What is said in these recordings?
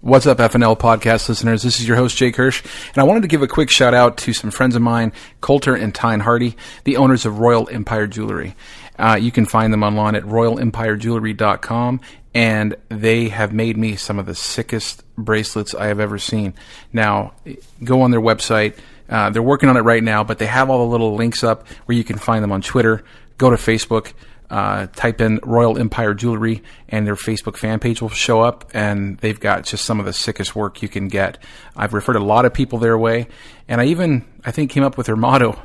What's up, FNL podcast listeners? This is your host, Jake Hirsch, and I wanted to give a quick shout out to some friends of mine, Coulter and Tyne Hardy, the owners of Royal Empire Jewelry. You can find them online at royalempireJewelry.com, and they have made me some of the sickest bracelets I have ever seen. Now, go on their website. They're working on it right now, but they have all the little links up where you can find them on Twitter. Go to Facebook. Type in Royal Empire Jewelry and their Facebook fan page will show up, and they've got just some of the sickest work you can get. I've referred a lot of people their way, and I think came up with their motto,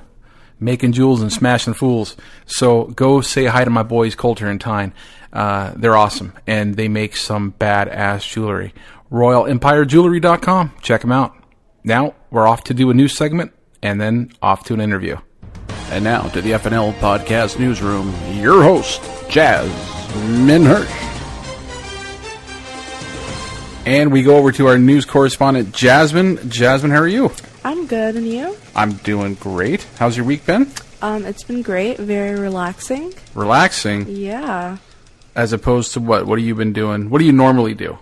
making jewels and smashing fools. So go say hi to my boys Coulter and Tyne. They're awesome, and they make some badass jewelry. RoyalEmpireJewelry.com. Check them out. Now we're off to do a news segment, and then off to an interview. And now to the FNL Podcast Newsroom, your host, Jasmine Hirsch. And we go over to our news correspondent, Jasmine. Jasmine, how are you? I'm good, and you? I'm doing great. How's your week been? It's been great. Very relaxing. Relaxing? Yeah. As opposed to what? What have you been doing? What do you normally do?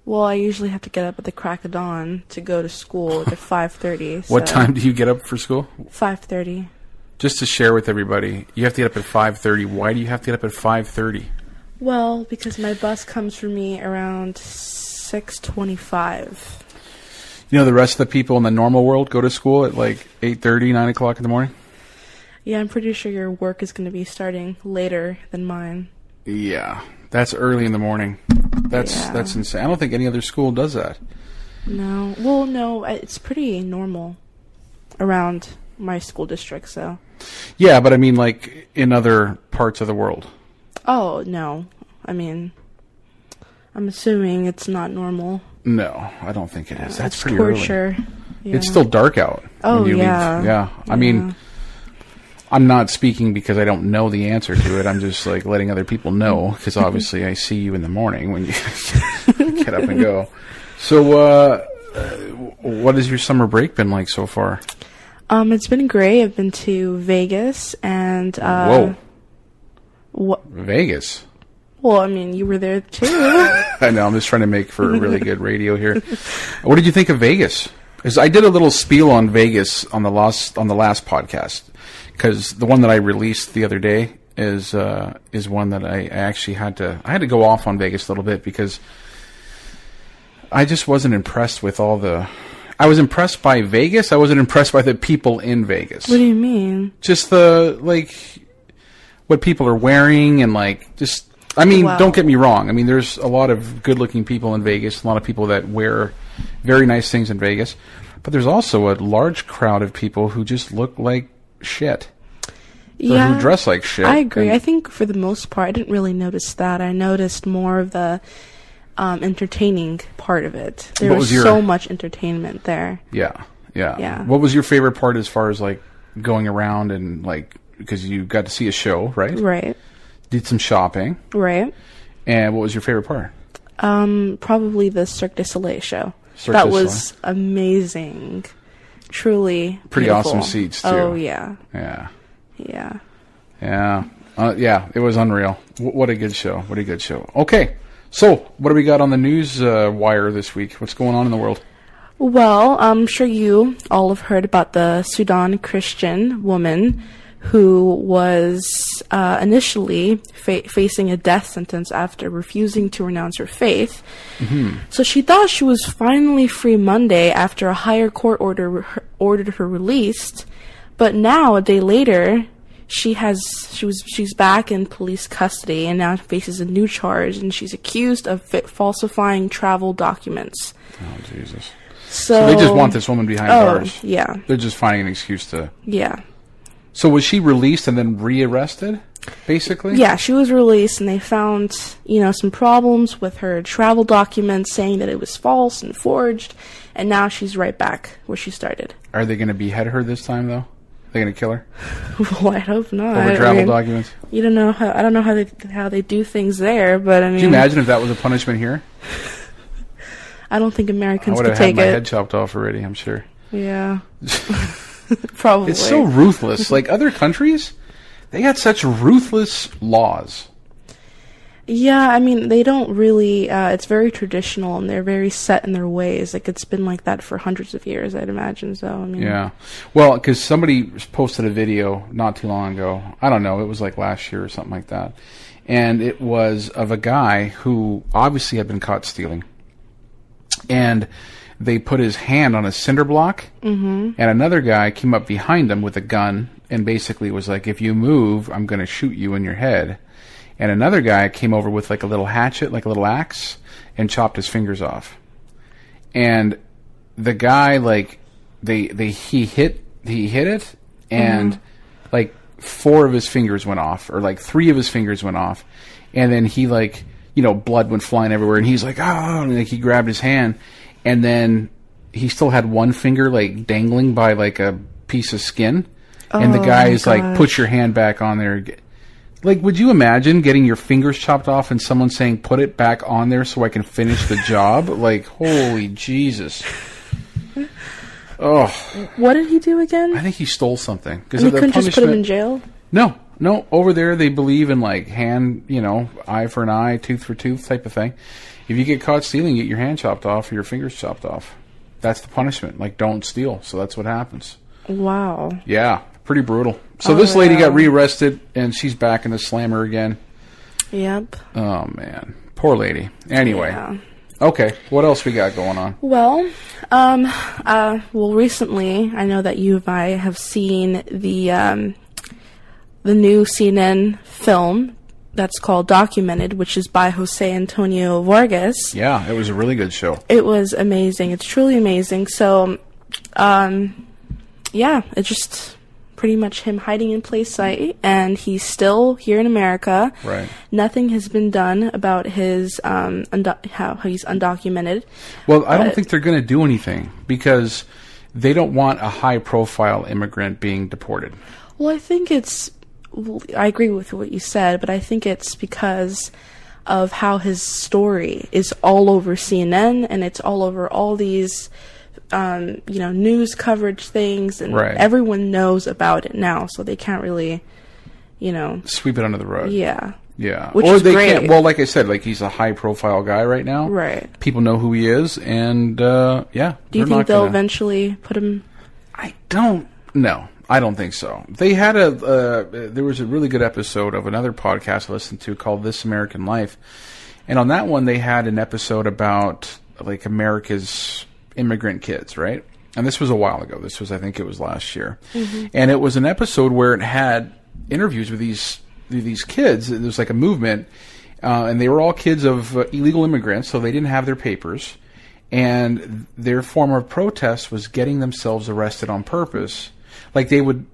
Well, I usually have to get up at the crack of dawn to go to school at 5:30. What time do you get up for school? 5:30. Just to share with everybody, you have to get up at 5:30. Why do you have to get up at 5:30? Well, because my bus comes for me around 6:25. You know, the rest of the people in the normal world go to school at like 8:30, 9 o'clock in the morning? Yeah, I'm pretty sure your work is going to be starting later than mine. Yeah, that's early in the morning. That's insane. I don't think any other school does that. No. Well, no, it's pretty normal around my school district, so. Yeah, but I mean, like, in other parts of the world. Oh, no. I mean, I'm assuming it's not normal. No, I don't think it is. That's pretty torture. early. Yeah. It's still dark out. Oh, when you yeah. leave. Yeah. I mean, I'm not speaking because I don't know the answer to it. I'm just, like, letting other people know, because obviously I see you in the morning when you get up and go. So, what has your summer break been like so far? It's been great. I've been to Vegas and Whoa. What? Vegas? Well, I mean, you were there too. I know. I'm just trying to make for a really good radio here. What did you think of Vegas? Because I did a little spiel on Vegas on the last podcast, because the one that I released the other day is one that I actually had to go off on Vegas a little bit, because I just wasn't impressed with all the. I was impressed by Vegas. I wasn't impressed by the people in Vegas. What do you mean? Just what people are wearing and Wow. Don't get me wrong. I mean, there's a lot of good-looking people in Vegas, a lot of people that wear very nice things in Vegas, but there's also a large crowd of people who just look like shit. Yeah. Or who dress like shit. I agree. I think for the most part, I didn't really notice that. I noticed more of the entertaining part of it. There was so much entertainment there. Yeah. What was your favorite part as far as like going around and like, because you got to see a show, right? Right. Did some shopping. Right. And what was your favorite part? Probably the Cirque du Soleil show. That was amazing. Truly pretty beautiful. Awesome seats too. Oh yeah. Yeah. Yeah. Yeah. It was unreal. What a good show. Okay. So, what do we got on the news wire this week? What's going on in the world? Well, I'm sure you all have heard about the Sudan Christian woman who was initially facing a death sentence after refusing to renounce her faith. Mm-hmm. So she thought she was finally free Monday after a higher court ordered her released, but now, a day later, she's back in police custody and now faces a new charge, and she's accused of falsifying travel documents. Oh, Jesus. So they just want this woman behind bars. Yeah. They're just finding an excuse to... Yeah. So was she released and then rearrested, basically? Yeah, she was released, and they found, some problems with her travel documents, saying that it was false and forged, and now she's right back where she started. Are they going to behead her this time, though? They're going to kill her? Well, I hope not. Over travel documents? You don't know I don't know how they do things there, but I mean... Can you imagine if that was a punishment here? I don't think Americans could take it. I would have had my head chopped off already, I'm sure. Yeah. Probably. It's so ruthless. Like other countries, they got such ruthless laws. Yeah, I mean, they don't really, it's very traditional and they're very set in their ways. Like, it's been like that for hundreds of years, I'd imagine. So, I mean. Yeah. Well, because somebody posted a video not too long ago. I don't know. It was like last year or something like that. And it was of a guy who obviously had been caught stealing. And they put his hand on a cinder block. Mm-hmm. And another guy came up behind him with a gun and basically was like, if you move, I'm going to shoot you in your head. And another guy came over with like a little hatchet, like a little axe, and chopped his fingers off. And the guy, like, he hit it, and like 4 of his fingers went off, or like 3 of his fingers went off, and then he, like, you know, blood went flying everywhere, and he's like, oh, and like he grabbed his hand, and then he still had one finger like dangling by like a piece of skin, and the guy is like, put your hand back on there. Like, would you imagine getting your fingers chopped off and someone saying, put it back on there so I can finish the job? Like, holy Jesus. Oh. What did he do again? I think he stole something. And he couldn't just put him in jail? No. Over there, they believe in, like, hand, you know, eye for an eye, tooth for tooth type of thing. If you get caught stealing, get your hand chopped off or your fingers chopped off. That's the punishment. Like, don't steal. So that's what happens. Wow. Yeah. Pretty brutal. So this lady got rearrested, and she's back in the slammer again. Yep. Oh, man. Poor lady. Anyway. Yeah. Okay. What else we got going on? Well, recently, I know that you and I have seen the new CNN film that's called Documented, which is by Jose Antonio Vargas. Yeah, it was a really good show. It was amazing. It's truly amazing. So, yeah, it's just pretty much him hiding in plain sight, and he's still here in America. Right. Nothing has been done about his how he's undocumented. Well, I don't think they're going to do anything because they don't want a high-profile immigrant being deported. Well, I agree with what you said, but I think it's because of how his story is all over CNN, and it's all over all these news coverage things, and everyone knows about it now, so they can't really, sweep it under the rug. Yeah. Yeah. Which or is they great. can't. Well, like I said, like he's a high-profile guy right now. Right. People know who he is, and yeah. Do you think they'll eventually put him? I don't think so. They had there was a really good episode of another podcast I listened to called This American Life, and on that one they had an episode about like America's immigrant kids, right? And this was a while ago. I think it was last year. Mm-hmm. And it was an episode where it had interviews with these kids. There was like a movement, and they were all kids of illegal immigrants, so they didn't have their papers. And their form of protest was getting themselves arrested on purpose. Like they would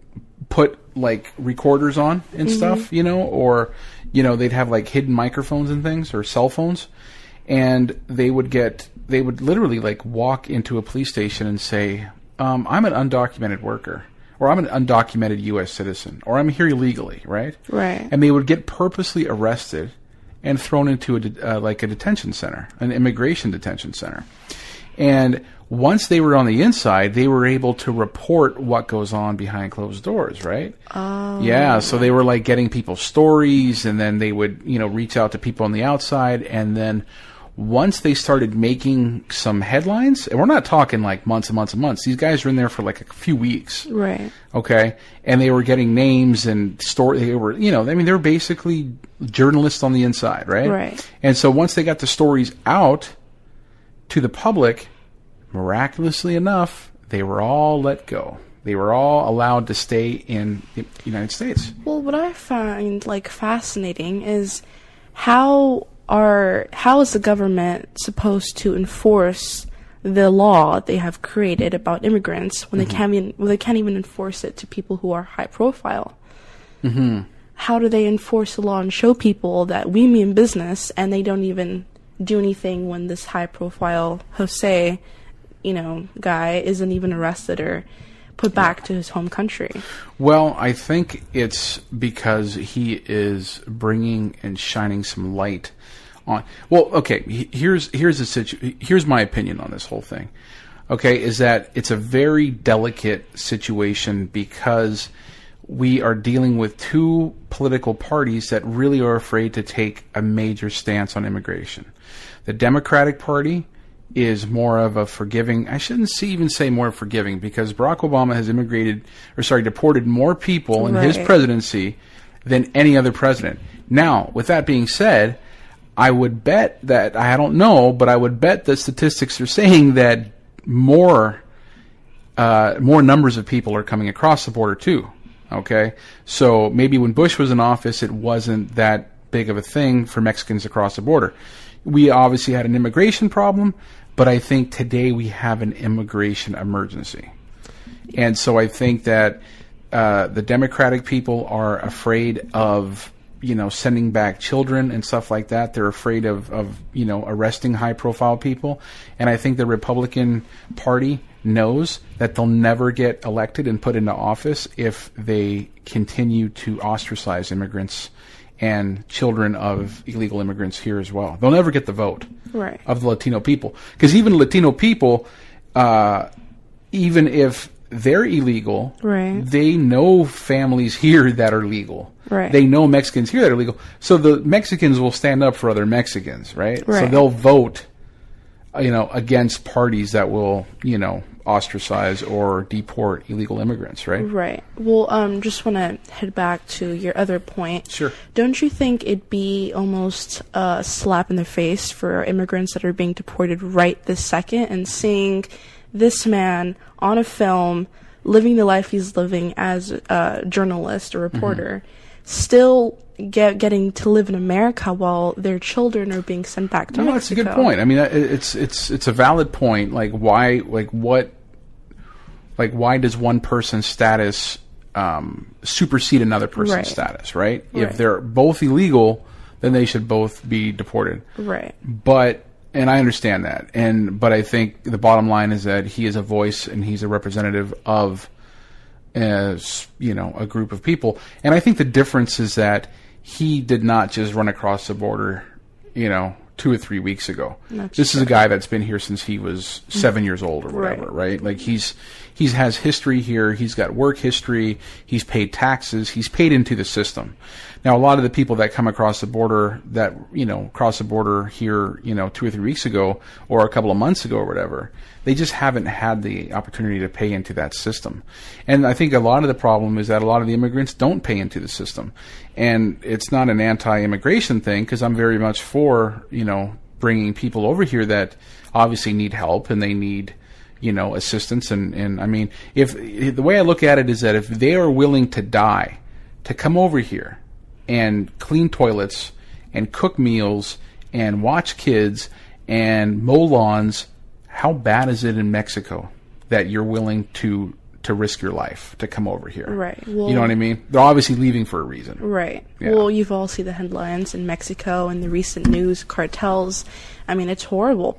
put like recorders on and stuff, or they'd have like hidden microphones and things, or cell phones, and they would literally like walk into a police station and say, I'm an undocumented worker, or I'm an undocumented U.S. citizen, or I'm here illegally, right? Right. And they would get purposely arrested and thrown into a detention center, an immigration detention center. And once they were on the inside, they were able to report what goes on behind closed doors, right? Oh. Yeah, so they were like getting people's stories, and then they would, reach out to people on the outside, and then once they started making some headlines, and we're not talking like months and months and months. These guys were in there for like a few weeks. Right. Okay. And they were getting names and they were, they were basically journalists on the inside, right? Right. And so once they got the stories out to the public, miraculously enough, they were all let go. They were all allowed to stay in the United States. Well, what I find fascinating is how is the government supposed to enforce the law they have created about immigrants when they can't even enforce it to people who are high profile? Mm-hmm. How do they enforce the law and show people that we mean business, and they don't even do anything when this high profile Jose, guy isn't even arrested or put back to his home country? Well, I think it's because he is bringing and shining some light on. Well, okay, here's my opinion on this whole thing. Okay, is that it's a very delicate situation because we are dealing with two political parties that really are afraid to take a major stance on immigration. The Democratic Party is more of a forgiving. I shouldn't even say more forgiving, because Barack Obama has deported more people in his presidency than any other president. Now, with that being said, I would bet that, I don't know, but I would bet the statistics are saying that more numbers of people are coming across the border too. Okay? So maybe when Bush was in office, it wasn't that big of a thing for Mexicans across the border. We obviously had an immigration problem, but I think today we have an immigration emergency. And so I think that the Democratic people are afraid of, sending back children and stuff like that. They're afraid of arresting high-profile people. And I think the Republican Party knows that they'll never get elected and put into office if they continue to ostracize immigrants and children of illegal immigrants here as well. They'll never get the vote of the Latino people. Because even Latino people, even if they're illegal, they know families here that are legal. They know Mexicans here that are legal. So the Mexicans will stand up for other Mexicans, right? So they'll vote, against parties that will, ostracize or deport illegal immigrants, right? Well, just want to head back to your other point. Sure. Don't you think it'd be almost a slap in the face for immigrants that are being deported right this second, and seeing this man on a film living the life he's living as a journalist or reporter, still getting to live in America while their children are being sent back to Mexico? That's a good point. I mean, it's a valid point. Why does one person's status supersede another person's status, right? If they're both illegal, then they should both be deported. And I understand that. But I think the bottom line is that he is a voice and he's a representative of a group of people. And I think the difference is that he did not just run across the border, 2 or 3 weeks ago. This is a guy that's been here since he was 7 years old or whatever, right? Like he has history here. He's got work history. He's paid taxes. He's paid into the system. Now, a lot of the people that come across the border here, 2 or 3 weeks ago or a couple of months ago or whatever, they just haven't had the opportunity to pay into that system. And I think a lot of the problem is that a lot of the immigrants don't pay into the system. And it's not an anti-immigration thing, because I'm very much for, bringing people over here that obviously need help and they need, assistance. And I mean, if the way I look at it is that if they are willing to die to come over here and clean toilets and cook meals and watch kids and mow lawns, how bad is it in Mexico that you're willing to risk your life to come over here? Well, you know what I mean? They're obviously leaving for a reason. Yeah. Well, you've all seen the headlines in Mexico and the recent news cartels. I mean, it's horrible.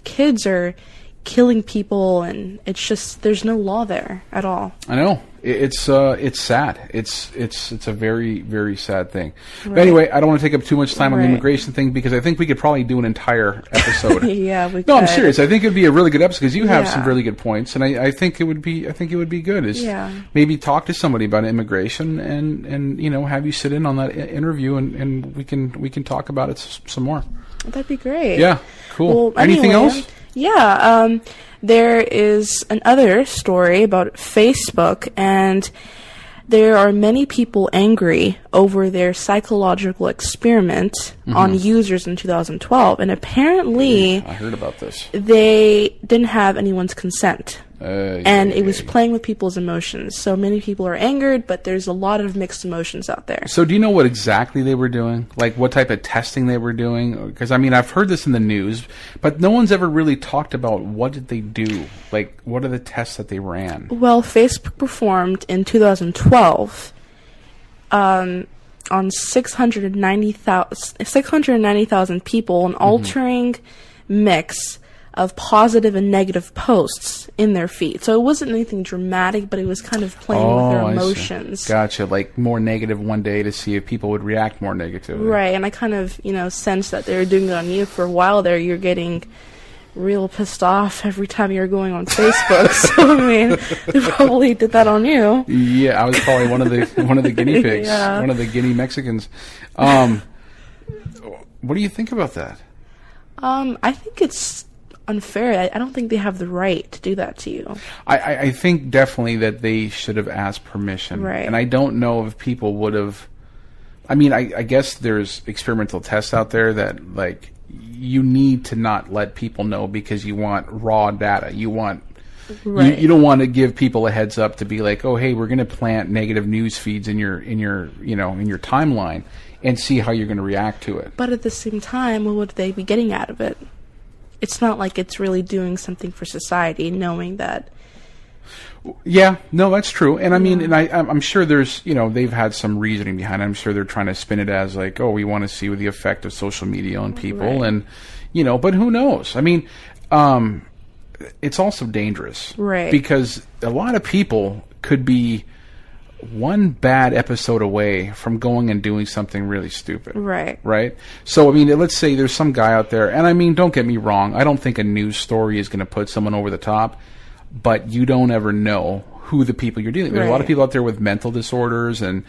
Kids are killing people, and it's just, there's no law there at all. I know. It's sad. It's a very, very sad thing. But anyway, I don't want to take up too much time on the immigration thing, because I think we could probably do an entire episode. Yeah, we could. No, I'm serious. I think it'd be a really good episode, because you have some really good points, and I think it would be good. Maybe talk to somebody about immigration and have you sit in on that interview, and we can talk about it some more. That'd be great. Yeah, cool. Well, anything else? Yeah, there is another story about Facebook, and there are many people angry over their psychological experiment on users in 2012, and apparently I heard about this. They didn't have anyone's consent. And it was playing with people's emotions. So many people are angered, but there's a lot of mixed emotions out there. So do you know what exactly they were doing? Like what type of testing they were doing? Because, I mean, I've heard this in the news, but no one's ever really talked about what did they do? Like, what are the tests that they ran? Well, Facebook performed in 2012 on 690,000 people an altering mix of positive and negative posts in their feed. So it wasn't anything dramatic, but it was kind of playing with their emotions. Gotcha. Like more negative one day to see if people would react more negatively. Right. And I kind of, sense that they were doing it on you for a while there. You're getting real pissed off every time you're going on Facebook. So I mean, they probably did that on you. Yeah, I was probably one of the guinea pigs, Yeah. one of the guinea Mexicans. What do you think about that? I think it's unfair. I don't think they have the right to do that to you. I think definitely that they should have asked permission. Right. And I don't know if people would have. I mean, I guess there's experimental tests out there that, like, you need to not let people know because you want raw data. You want. Right. You don't want to give people a heads up to be like, oh, hey, we're going to plant negative news feeds in your timeline and see how you're going to react to it. But at the same time, what would they be getting out of it? It's not like it's really doing something for society, knowing that. Yeah, no, that's true. And I mean, and I'm sure there's, they've had some reasoning behind it. I'm sure they're trying to spin it as like, oh, we want to see the effect of social media on people. Right. And, but who knows? I mean, it's also dangerous. Right. Because a lot of people could be one bad episode away from going and doing something really stupid. Right. Right? So, I mean, let's say there's some guy out there, and I mean, don't get me wrong, I don't think a news story is going to put someone over the top, but you don't ever know who the people you're dealing with. There's a lot of people out there with mental disorders and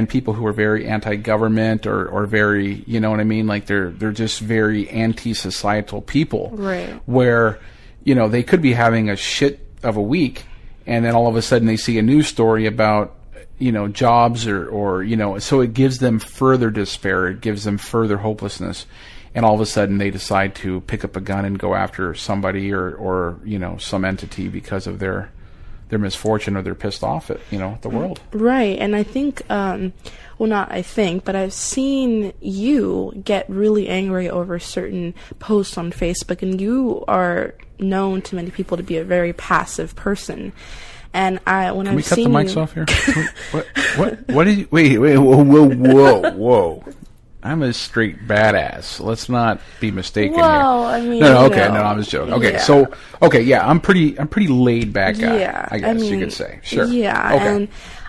people who are very anti-government or very, you know what I mean? Like they're just very anti-societal people. Right. Where, they could be having a shit of a week, and then all of a sudden they see a news story about, jobs or so it gives them further despair. It gives them further hopelessness. And all of a sudden they decide to pick up a gun and go after somebody or some entity because of their misfortune, or they're pissed off at, the world. Right. And I think, not I think, but I've seen you get really angry over certain posts on Facebook, and you are known to many people to be a very passive person. And Can we cut the mics off here? What did you, wait, whoa. I'm a straight badass. Let's not be mistaken here. I mean, no, okay, no, I'm just joking. Okay, yeah. I'm pretty laid back guy. Yeah, I guess you could say. Sure. Yeah, okay. And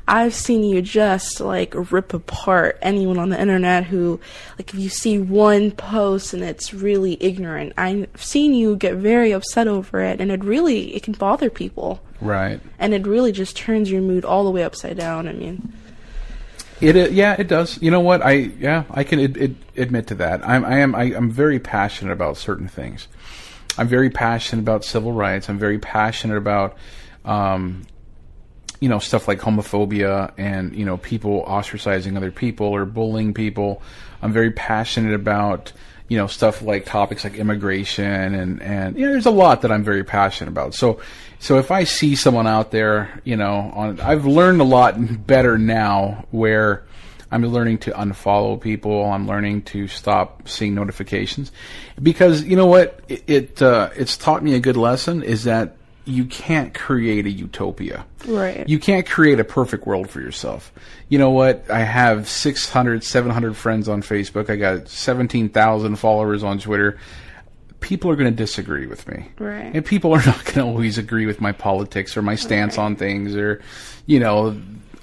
I've seen you just like rip apart anyone on the internet who, like, if you see one post and it's really ignorant, I've seen you get very upset over it, and it can bother people. Right. And it really just turns your mood all the way upside down. I mean. It does. You know what? I can admit to that. I'm very passionate about certain things. I'm very passionate about civil rights. I'm very passionate about, stuff like homophobia and, people ostracizing other people or bullying people. I'm very passionate about, stuff like topics like immigration and there's a lot that I'm very passionate about. So if I see someone out there, I've learned a lot better now where I'm learning to unfollow people. I'm learning to stop seeing notifications because you know what? It's taught me a good lesson is that you can't create a utopia. Right. You can't create a perfect world for yourself. You know what? I have 600, 700 friends on Facebook. I got 17,000 followers on Twitter. People are going to disagree with me. Right. And people are not going to always agree with my politics or my stance on things or,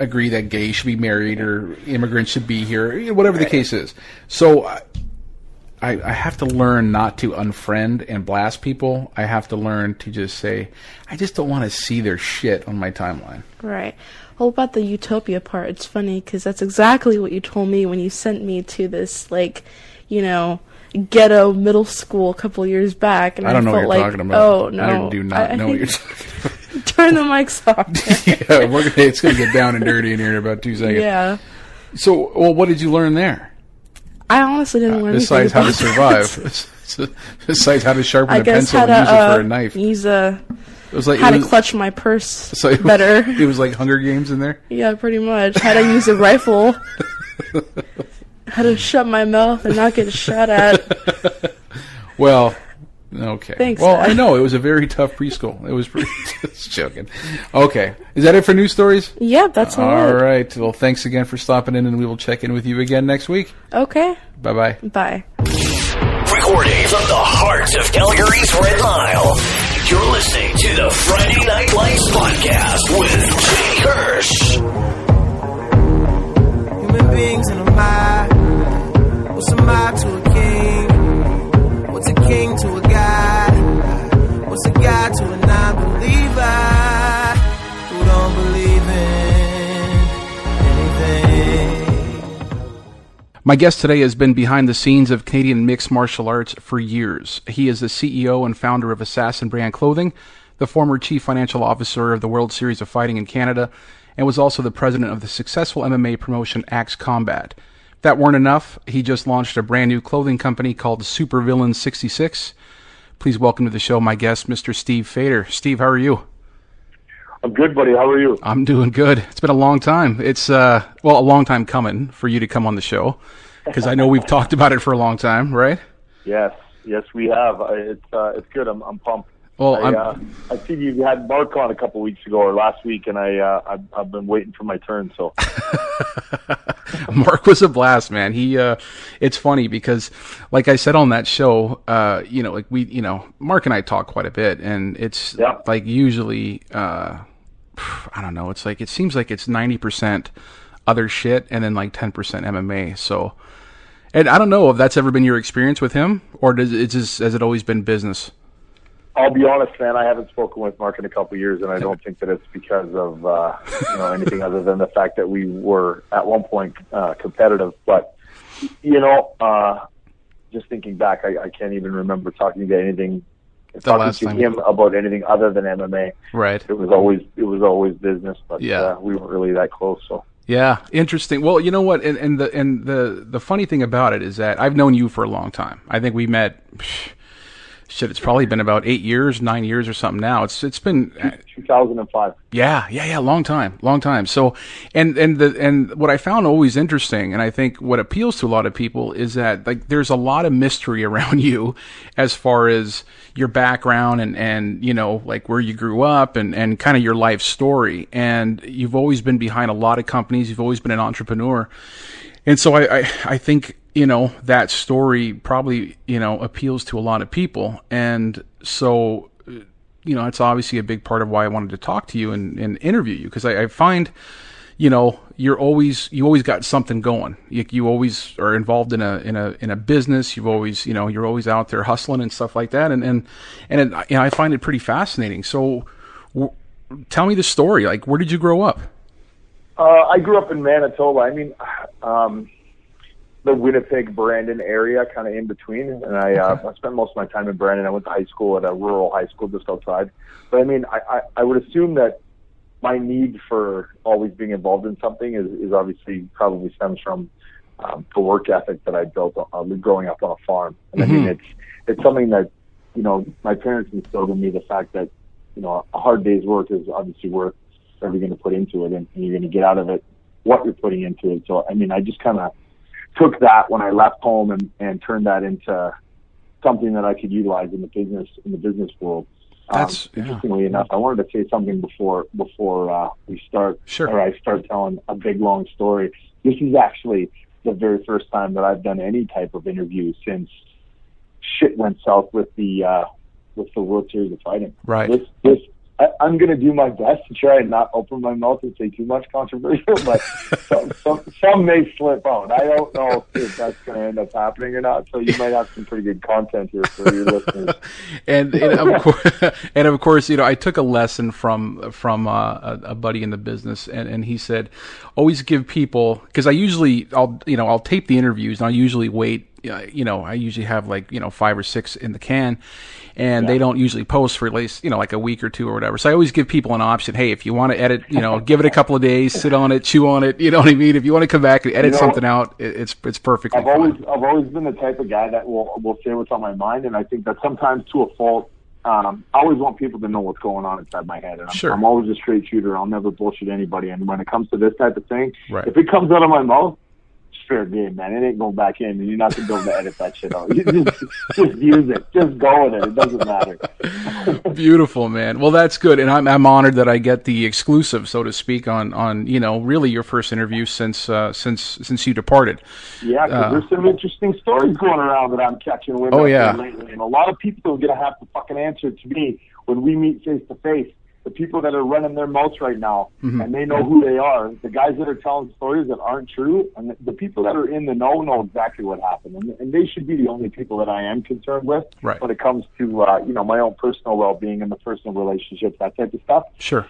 agree that gays should be married or immigrants should be here, whatever the case is. So I have to learn not to unfriend and blast people. I have to learn to just say, I just don't want to see their shit on my timeline. Right. Well, about the utopia part, it's funny because that's exactly what you told me when you sent me to this, ghetto middle school a couple years back. And I don't know felt what you're talking about. Oh, no. I do not know what you're talking about. Turn the mics off. Yeah, it's going to get down and dirty in here in about 2 seconds. Yeah. So, what did you learn there? I honestly didn't learn anything besides how to survive. Besides how to sharpen a pencil and use it for a knife. How to clutch my purse better. It was like Hunger Games in there? Yeah, pretty much. How to use a rifle. How to shut my mouth and not get shot at. Well, okay. Thanks, well, Dad. I know. It was a very tough preschool. It was pretty... Just joking. Okay. Is that it for news stories? Yep, that's all. All right. Well, thanks again for stopping in, and we will check in with you again next week. Okay. Bye-bye. Bye. Recording from the heart of Calgary's Red Mile, you're listening to the Friday Night Lights podcast with Jay Hirsch. Human beings in a mob. What's a mob to a king? What's a king to a god? What's a guide to a non-believer who don't believe in anything? My guest today has been behind the scenes of Canadian mixed martial arts for years. He is the CEO and founder of Assassin Brand Clothing, the former chief financial officer of the World Series of Fighting in Canada, and was also the president of the successful MMA promotion Axe Combat. If that weren't enough, he just launched a brand new clothing company called Supervillain 66. Please welcome to the show my guest, Mr. Steve Fader. Steve, how are you? I'm good, buddy. How are you? I'm doing good. It's been a long time. It's, a long time coming for you to come on the show, because I know we've talked about it for a long time, right? Yes, we have. It's good. I'm pumped. Well, I see you had Mark on a couple weeks ago or last week, and I've been waiting for my turn. So Mark was a blast, man. It's funny because, like I said on that show, Mark and I talk quite a bit, and it's like usually, I don't know. It's like it seems like it's 90% other shit and then like 10% MMA. So, and I don't know if that's ever been your experience with him, or has it always been business? I'll be honest, man. I haven't spoken with Mark in a couple of years, and I don't think that it's because of anything other than the fact that we were at one point competitive. But just thinking back, I can't even remember talking to him about anything other than MMA. Right. It was always business, but we weren't really that close. So. Yeah, interesting. Well, you know what? And the funny thing about it is that I've known you for a long time. I think we met. It's probably been about 9 years or something now. It's been 2005. Yeah, long time. So, and what I found always interesting, and I think what appeals to a lot of people is that like there's a lot of mystery around you as far as your background and like where you grew up and kind of your life story. And you've always been behind a lot of companies. You've always been an entrepreneur. And so I think, that story probably, appeals to a lot of people. And so, it's obviously a big part of why I wanted to talk to you and interview you. Because I find, you always got something going. You always are involved in a business. You've always, you're always out there hustling and stuff like that. And I find it pretty fascinating. So tell me the story. Like, where did you grow up? I grew up in Manitoba. I mean, the Winnipeg, Brandon area, kind of in between. And I spent most of my time in Brandon. I went to high school at a rural high school just outside. But I mean, I would assume that my need for always being involved in something is obviously probably stems from the work ethic that I built growing up on a farm. And I mean, it's something that, my parents instilled in me, the fact that, a hard day's work is obviously worth whatever you're going to put into it, and you're going to get out of it what you're putting into it. So, I mean, I just kind of took that when I left home and turned that into something that I could utilize in the business world. Interestingly enough, I wanted to say something before we start. Sure. Or I start telling a big long story. This is actually the very first time that I've done any type of interview since shit went south with the World Series of Fighting. Right. I'm going to do my best to try and not open my mouth and say too much controversial, but some may slip out. I don't know if that's going to end up happening or not, so you might have some pretty good content here for your listeners. and of course, I took a lesson from a buddy in the business, and he said, always give people, because I'll tape the interviews, and I'll usually wait. I usually have 5 or 6 in the can, and they don't usually post for at least, like a week or two or whatever. So I always give people an option. Hey, if you want to edit, give it a couple of days, sit on it, chew on it. You know what I mean? If you want to come back and edit something out, it's perfectly fine. I've always been the type of guy that will say what's on my mind, and I think that sometimes to a fault, I always want people to know what's going on inside my head. And I'm always a straight shooter. I'll never bullshit anybody. And when it comes to this type of thing, if it comes out of my mouth, fair game, man. It ain't going back in, and you're not going to be able to edit that shit out. You just use it. Just go with it. It doesn't matter. Beautiful, man. Well, that's good, and I'm honored that I get the exclusive, so to speak, on really your first interview since you departed. Yeah, because there's some interesting stories going around that I'm catching wind of lately, and a lot of people are going to have to fucking answer to me when we meet face to face. the people that are running their mouths right now, and they know who they are, the guys that are telling stories that aren't true, and the people that are in the know exactly what happened. And they should be the only people that I am concerned with when it comes to, my own personal well-being and the personal relationships, that type of stuff. Sure.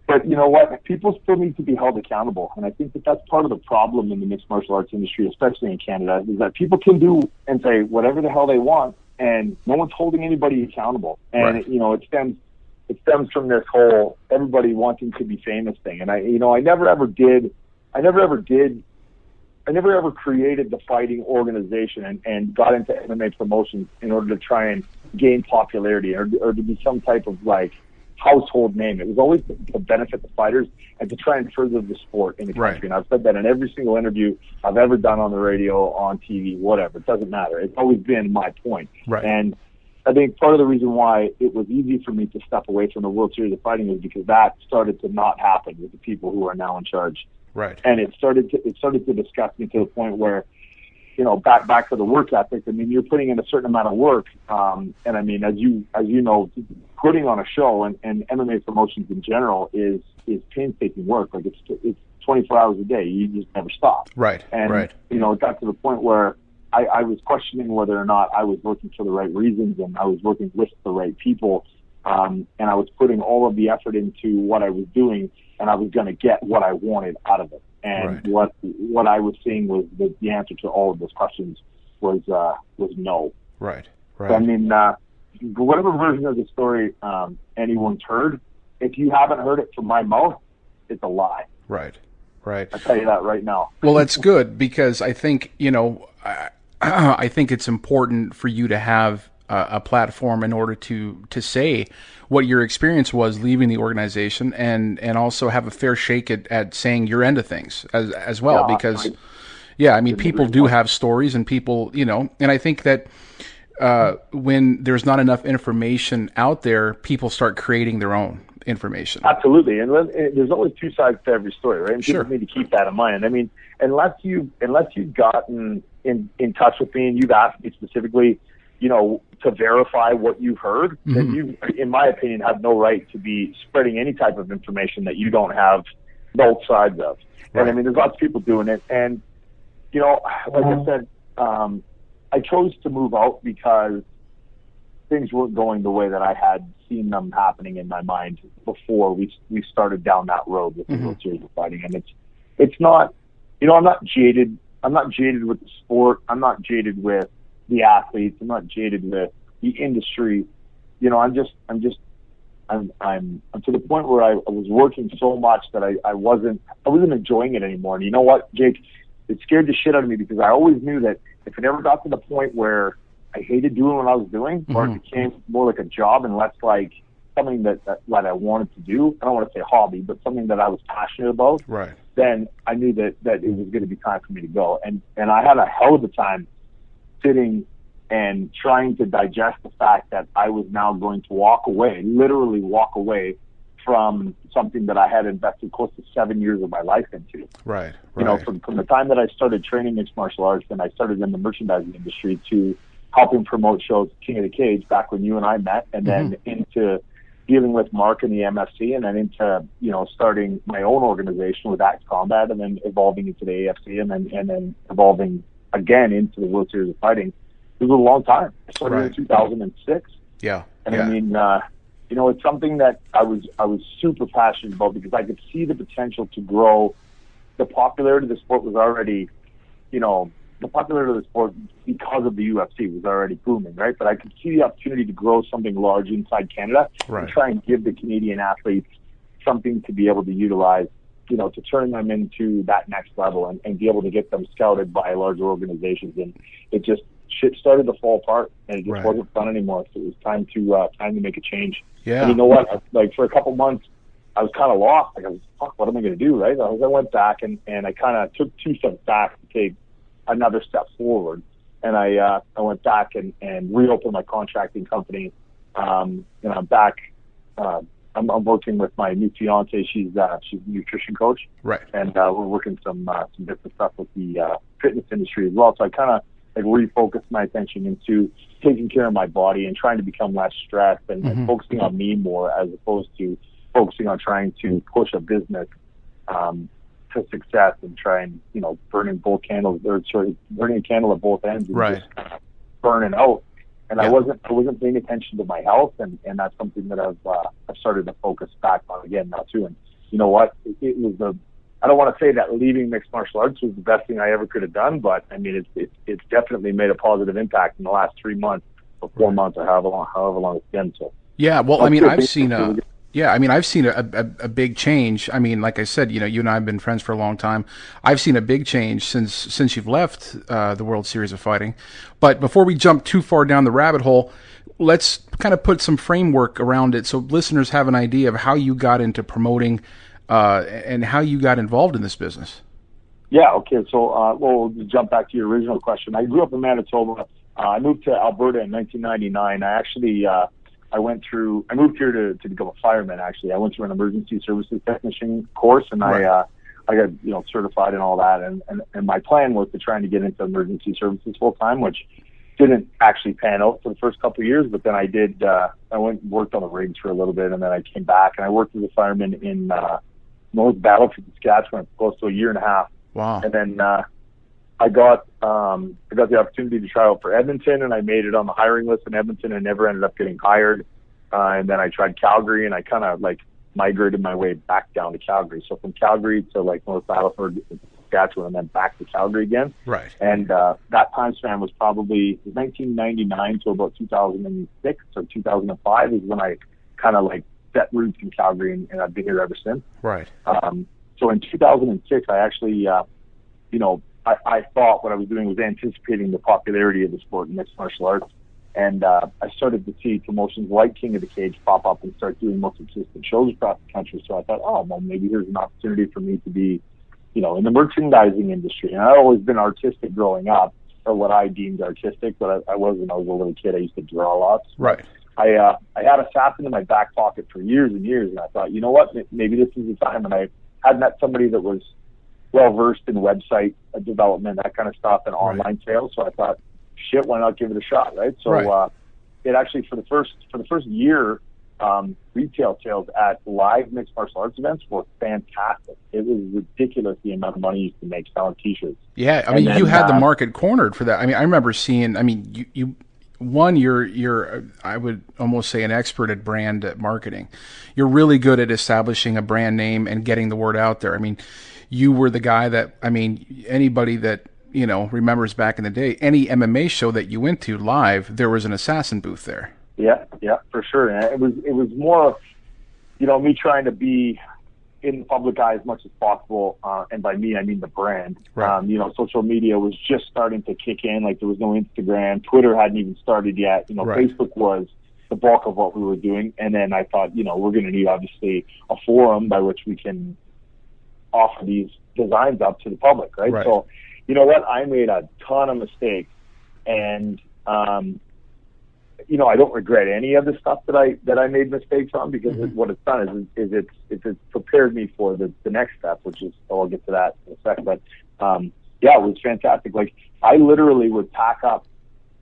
But you know what? People still need to be held accountable. And I think that that's part of the problem in the mixed martial arts industry, especially in Canada, is that people can do and say whatever the hell they want, and no one's holding anybody accountable. And, it stems from this whole everybody wanting to be famous thing. And I never ever created the fighting organization and got into MMA promotions in order to try and gain popularity or to be some type of like household name. It was always to benefit the fighters and to try and further the sport in the country. And I've said that in every single interview I've ever done on the radio, on TV, whatever. It doesn't matter. It's always been my point. And I think part of the reason why it was easy for me to step away from the World Series of Fighting is because that started to not happen with the people who are now in charge. And it started to disgust me to the point where, back to the work ethic. I mean, you're putting in a certain amount of work, and I mean, as you know, putting on a show and MMA promotions in general is painstaking work. Like it's 24 hours a day. You just never stop. And it got to the point where I was questioning whether or not I was working for the right reasons and I was working with the right people, and I was putting all of the effort into what I was doing, and I was going to get what I wanted out of it. And what I was seeing was the answer to all of those questions was no. So, I mean, whatever version of the story anyone's heard, if you haven't heard it from my mouth, it's a lie. I'll tell you that right now. Well, that's good, because I think, I think it's important for you to have a platform in order to say what your experience was leaving the organization, and also have a fair shake at saying your end of things as well. Because, I mean, people do have stories, and people, and I think that when there's not enough information out there, people start creating their own information. Absolutely. And there's always two sides to every story, right? And people need to keep that in mind. I mean, unless you've gotten in touch with me and you've asked me specifically, to verify what you've heard, then you, in my opinion, have no right to be spreading any type of information that you don't have both sides of. And I mean, there's lots of people doing it. And, like I said, I chose to move out because things weren't going the way that I had seen them happening in my mind before we started down that road with the World Series of Fighting. And it's not, I'm not jaded. I'm not jaded with the sport. I'm not jaded with the athletes. I'm not jaded with the industry. I'm to the point where I was working so much that I wasn't enjoying it anymore. And you know what, Jake? It scared the shit out of me, because I always knew that if it ever got to the point where I hated doing what I was doing, or it became more like a job and less like something that I wanted to do, I don't want to say hobby, but something that I was passionate about, then I knew that it was going to be time for me to go. And I had a hell of a time sitting and trying to digest the fact that I was now going to literally walk away from something that I had invested close to 7 years of my life into. From the time that I started training mixed martial arts, and I started in the merchandising industry, to helping promote shows, King of the Cage, back when you and I met, and then into dealing with Mark and the MFC, and then into, starting my own organization with Axe Combat, and then evolving into the AFC, and then evolving again into the World Series of Fighting. It was a long time. I started in 2006. And I mean, it's something that I was super passionate about, because I could see the potential to grow. The popularity of the sport was already, the popularity of the sport because of the UFC was already booming, right? But I could see the opportunity to grow something large inside Canada and try and give the Canadian athletes something to be able to utilize, to turn them into that next level and be able to get them scouted by larger organizations. And it just, shit started to fall apart, and it just wasn't fun anymore. So it was time to make a change. And you know what? Like, for a couple months, I was kind of lost. Like, fuck, what am I going to do, right? I went back and I kind of took 2 steps back to take another step forward. And I went back and reopened my contracting company. And I'm back. I'm working with my new fiance. She's a nutrition coach. And we're working some different stuff with the fitness industry as well. So I kind of refocus my attention into taking care of my body and trying to become less stressed and focusing on me more, as opposed to focusing on trying to push a business to success and try and, burning burning a candle at both ends and Right. just burning out. And Yeah. I wasn't paying attention to my health, and that's something that I've started to focus back on again now too. And you know what? It was I don't want to say that leaving mixed martial arts was the best thing I ever could have done, but I mean, it's definitely made a positive impact in the last 3 months or 4 months or however long it's been. So Yeah, well, That's I mean, good. I've seen I've seen a big change. I mean, like I said, you and I have been friends for a long time. I've seen a big change since you've left the World Series of Fighting. But before we jump too far down the rabbit hole, let's kind of put some framework around it so listeners have an idea of how you got into promoting and how you got involved in this business. Yeah, okay. So, we'll jump back to your original question. I grew up in Manitoba. I moved to Alberta in 1999. I moved here to become a fireman, actually. I went through an emergency services technician course, and Right. I got, certified and all that. And my plan was to try and get into emergency services full time, which didn't actually pan out for the first couple of years, but then I did, I went and worked on the rigs for a little bit, and then I came back, and I worked as a fireman in, North Battlefield, Saskatchewan, for close to a year and a half. Wow. And then I got the opportunity to try out for Edmonton, and I made it on the hiring list in Edmonton and never ended up getting hired. And then I tried Calgary, and I kind of migrated my way back down to Calgary. So from Calgary to North Battlefield, Saskatchewan, and then back to Calgary again. Right. And that time span was probably 1999 to about 2006 or 2005 is when I kind of set roots in Calgary, and I've been here ever since. Right. So in 2006, I actually, I thought what I was doing was anticipating the popularity of the sport in mixed martial arts. And I started to see promotions like King of the Cage pop up and start doing more consistent shows across the country. So I thought, oh, well, maybe here's an opportunity for me to be, in the merchandising industry. And I've always been artistic growing up, or what I deemed artistic, but I wasn't. I was a little kid. I used to draw lots. Right. I had Assassin in my back pocket for years and years, and I thought, you know what, maybe this is the time. And I had met somebody that was well versed in website development, that kind of stuff, and online sales. So I thought, shit, why not give it a shot, right? So it actually for the first year, retail sales at live mixed martial arts events were fantastic. It was ridiculous the amount of money you used to make selling T-shirts. Yeah, I mean, you had the market cornered for that. I mean, I remember seeing. I mean, you're I would almost say an expert at brand marketing. You're really good at establishing a brand name and getting the word out there. I mean, you were the guy that, anybody that, remembers back in the day, any MMA show that you went to live, there was an Assassin booth there. Yeah, for sure. And it was more of, me trying to be in the public eye as much as possible, and by me I mean the brand. Right. Social media was just starting to kick in. There was no Instagram, Twitter hadn't even started yet. Right. Facebook was the bulk of what we were doing, and then I thought, we're going to need obviously a forum by which we can offer these designs up to the public, right? So, you know what? I made a ton of mistakes, and I don't regret any of the stuff that I made mistakes on, because what it's done is it's prepared me for the next step, which is, I'll get to that in a second. But it was fantastic. I literally would pack up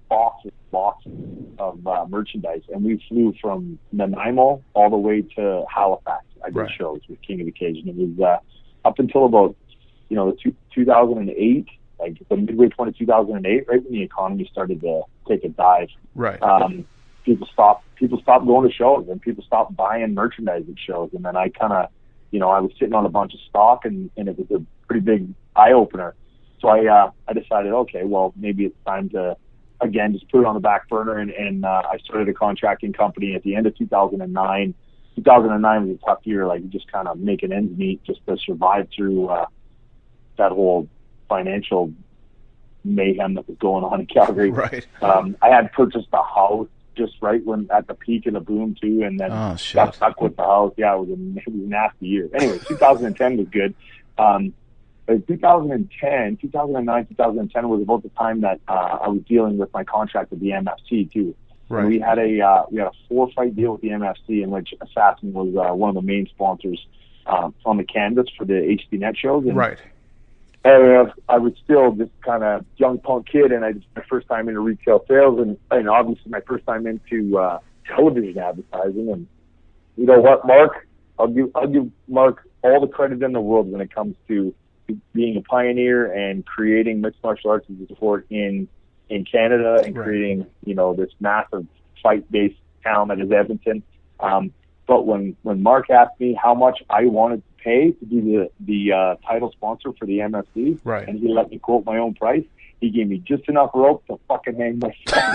boxes of merchandise, and we flew from Nanaimo all the way to Halifax. I did shows with King of the Cage, and it was up until about 2008. The midway point of 2008, right when the economy started to take a dive. Right. People stopped going to shows, and people stopped buying merchandise at shows. And then I kind of, I was sitting on a bunch of stock, and it was a pretty big eye opener. So I decided, okay, well, maybe it's time to, again, just put it on the back burner. And I started a contracting company at the end of 2009. 2009 was a tough year, just kind of making ends meet just to survive through that whole financial mayhem that was going on in Calgary. Right. I had purchased a house just right when at the peak of the boom too, and then got stuck with the house. Yeah, it was a nasty year. Anyway, 2010 was good. But 2009, 2010 was about the time that I was dealing with my contract with the MFC too. Right. And we had a 4-fight deal with the MFC in which Assassin was one of the main sponsors on the canvas for the HD Net shows. And, right. And I was still this kind of young punk kid, and it's my first time into retail sales, and obviously my first time into television advertising. And you know what, Mark? I'll give Mark all the credit in the world when it comes to being a pioneer and creating mixed martial arts as a sport in Canada and creating, this massive fight-based town that is Edmonton. But when Mark asked me how much I wanted to pay to be the title sponsor for the MFC, and he let me quote my own price, he gave me just enough rope to fucking hang myself.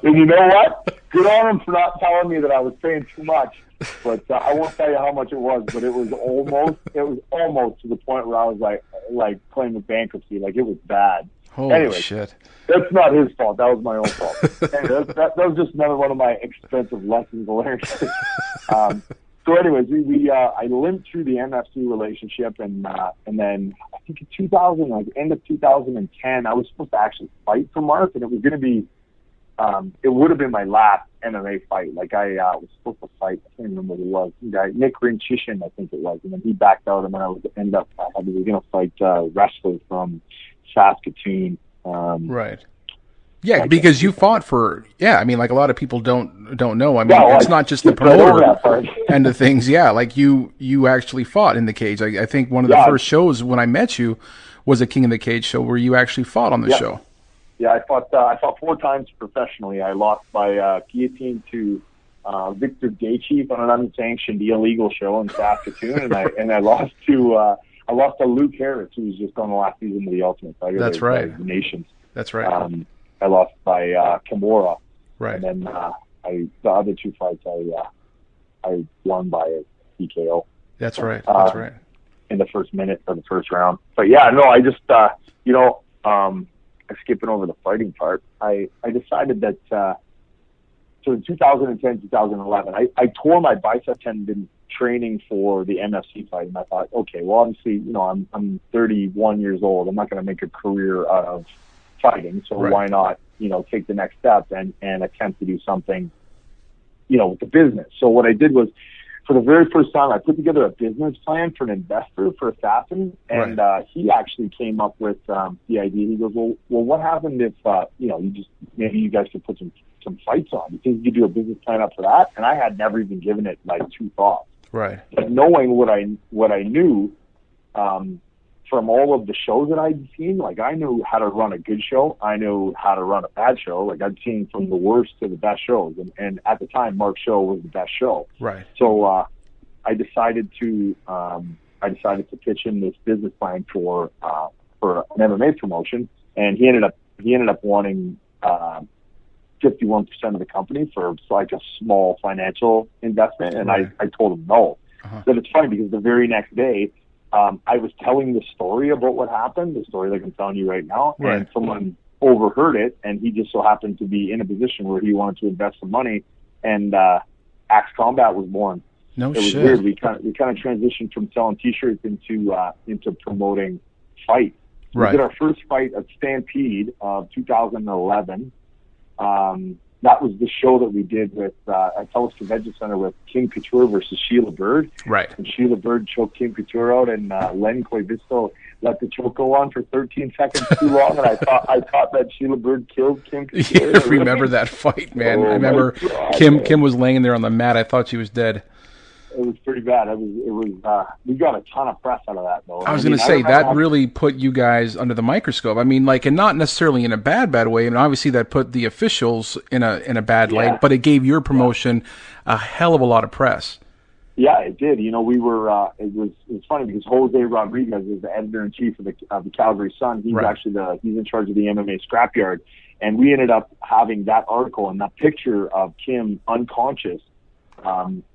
And you know what? Good on him for not telling me that I was paying too much. But I won't tell you how much it was, but it was almost to the point where I was like claiming bankruptcy. Like, it was bad. Holy shit. That's not his fault. That was my own fault. Anyway, that was just another one of my expensive lessons learned. So anyways, I limped through the MFC relationship, and then I think in end of 2010, I was supposed to actually fight for Mark, and it was going to be, it would have been my last MMA fight. Like, I was supposed to fight, I can't remember who it was, guy, Nick Rinchishin, I think it was, and then he backed out, and then I was going to fight wrestlers from Saskatoon. Yeah, because you fought for, I mean, like, a lot of people don't know. I mean, it's not just the promoter end of things. Yeah, like, you actually fought in the cage. I think one of the first shows when I met you was a King of the Cage show where you actually fought on the show. Yeah, I fought 4 times professionally. I lost by guillotine to Victor Gaethje on an unsanctioned illegal show in Saskatoon, and I lost to Luke Harris, who was just on the last season of the Ultimate Fighter. That's right. The Nations. That's right. I lost by Kimura. Right. And then the other 2 fights I won by a TKO. That's right. That's right. In the first minute of the first round. But yeah, no, I just skipping over the fighting part. I decided that so in 2010, 2011, I tore my bicep tendon training for the MFC fight, and I thought, okay, well, obviously, I'm 31 years old. I'm not going to make a career out of fighting, so why not, take the next step and attempt to do something, with the business. So what I did was, for the very first time, I put together a business plan for an investor for Assassin, and he actually came up with the idea. He goes, well, what happened if maybe you guys could put some fights on? You think you could do a business plan up for that? And I had never even given it like 2 thoughts. Right. But knowing what I knew from all of the shows that I'd seen, like, I knew how to run a good show. I knew how to run a bad show. Like, I'd seen from the worst to the best shows. And at the time, Mark's show was the best show. Right. So I decided to pitch in this business plan for an MMA promotion, and he ended up wanting 51% of the company for like a small financial investment, and I told him no. But it's funny because the very next day, I was telling the story about what happened, the story like I'm telling you right now, and someone overheard it, and he just so happened to be in a position where he wanted to invest some money, and Axe Combat was born. It was weird. We kind of transitioned from selling T-shirts into promoting fights. We did our first fight at Stampede of 2011. That was the show that we did with at TELUS Convention Center with Kim Couture versus Sheila Bird. Right. And Sheila Bird choked Kim Couture out, and Len Coivisto let the choke go on for 13 seconds too long, and I thought that Sheila Bird killed Kim Couture. I remember that fight, man. I remember Kim was laying there on the mat. I thought she was dead. It was pretty bad. We got a ton of press out of that, though. I was going to say, that really put you guys under the microscope. I mean, like, and not necessarily in a bad way. I mean, obviously that put the officials in a bad light, but it gave your promotion a hell of a lot of press. Yeah, it did. We were. It was funny because Jose Rodriguez is the editor-in-chief of the Calgary Sun. He's actually he's in charge of the MMA scrapyard, and we ended up having that article and that picture of Kim unconscious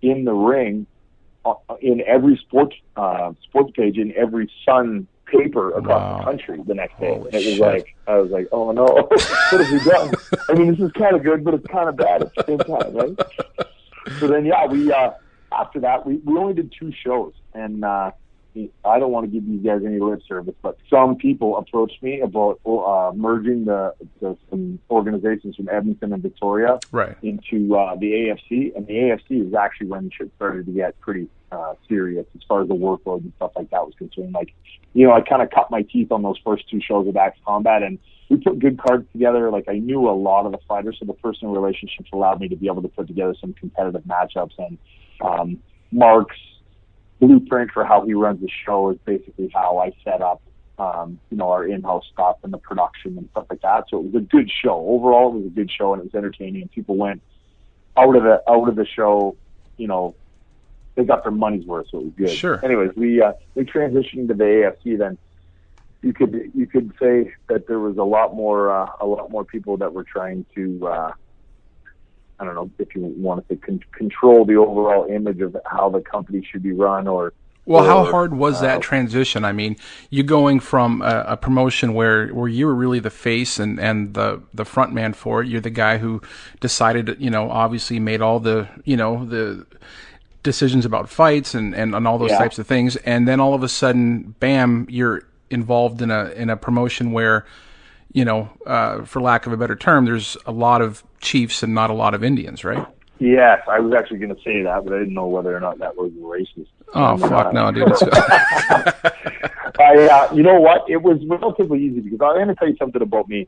in the ring in every sports page in every Sun paper across the country the next day. And it was like, I was like, oh no, what have we done? I mean, this is kind of good, but it's kind of bad at the same time, right? So then, we after that, we only did 2 shows, and I don't want to give these guys any lip service, but some people approached me about merging some organizations from Edmonton and Victoria into the AFC, and the AFC is actually when shit started to get pretty serious as far as the workload and stuff like that was concerned. Like, I kind of cut my teeth on those first 2 shows with Axe Combat, and we put good cards together. Like, I knew a lot of the fighters, so the personal relationships allowed me to be able to put together some competitive matchups, and Mark's blueprint for how he runs the show is basically how I set up, our in-house stuff and the production and stuff like that. So it was a good show. Overall, it was a good show, and it was entertaining, and people went out of the show, they got their money's worth, so it was good. Sure. Anyways, we transitioned to the AFC. Then you could say that there was a lot more people that were trying to, I don't know if you want to say control the overall image of how the company should be run, or. Well, how hard was that transition? I mean, you going from a promotion where you were really the face and the front man for it. You're the guy who decided, obviously made all the, the decisions about fights and all those types of things. And then all of a sudden, bam, you're involved in a promotion where, for lack of a better term, there's a lot of chiefs and not a lot of Indians, right? Yes, I was actually going to say that, but I didn't know whether or not that was racist. Oh, fuck no, dude. You know what? It was relatively easy because I'm going to tell you something about me.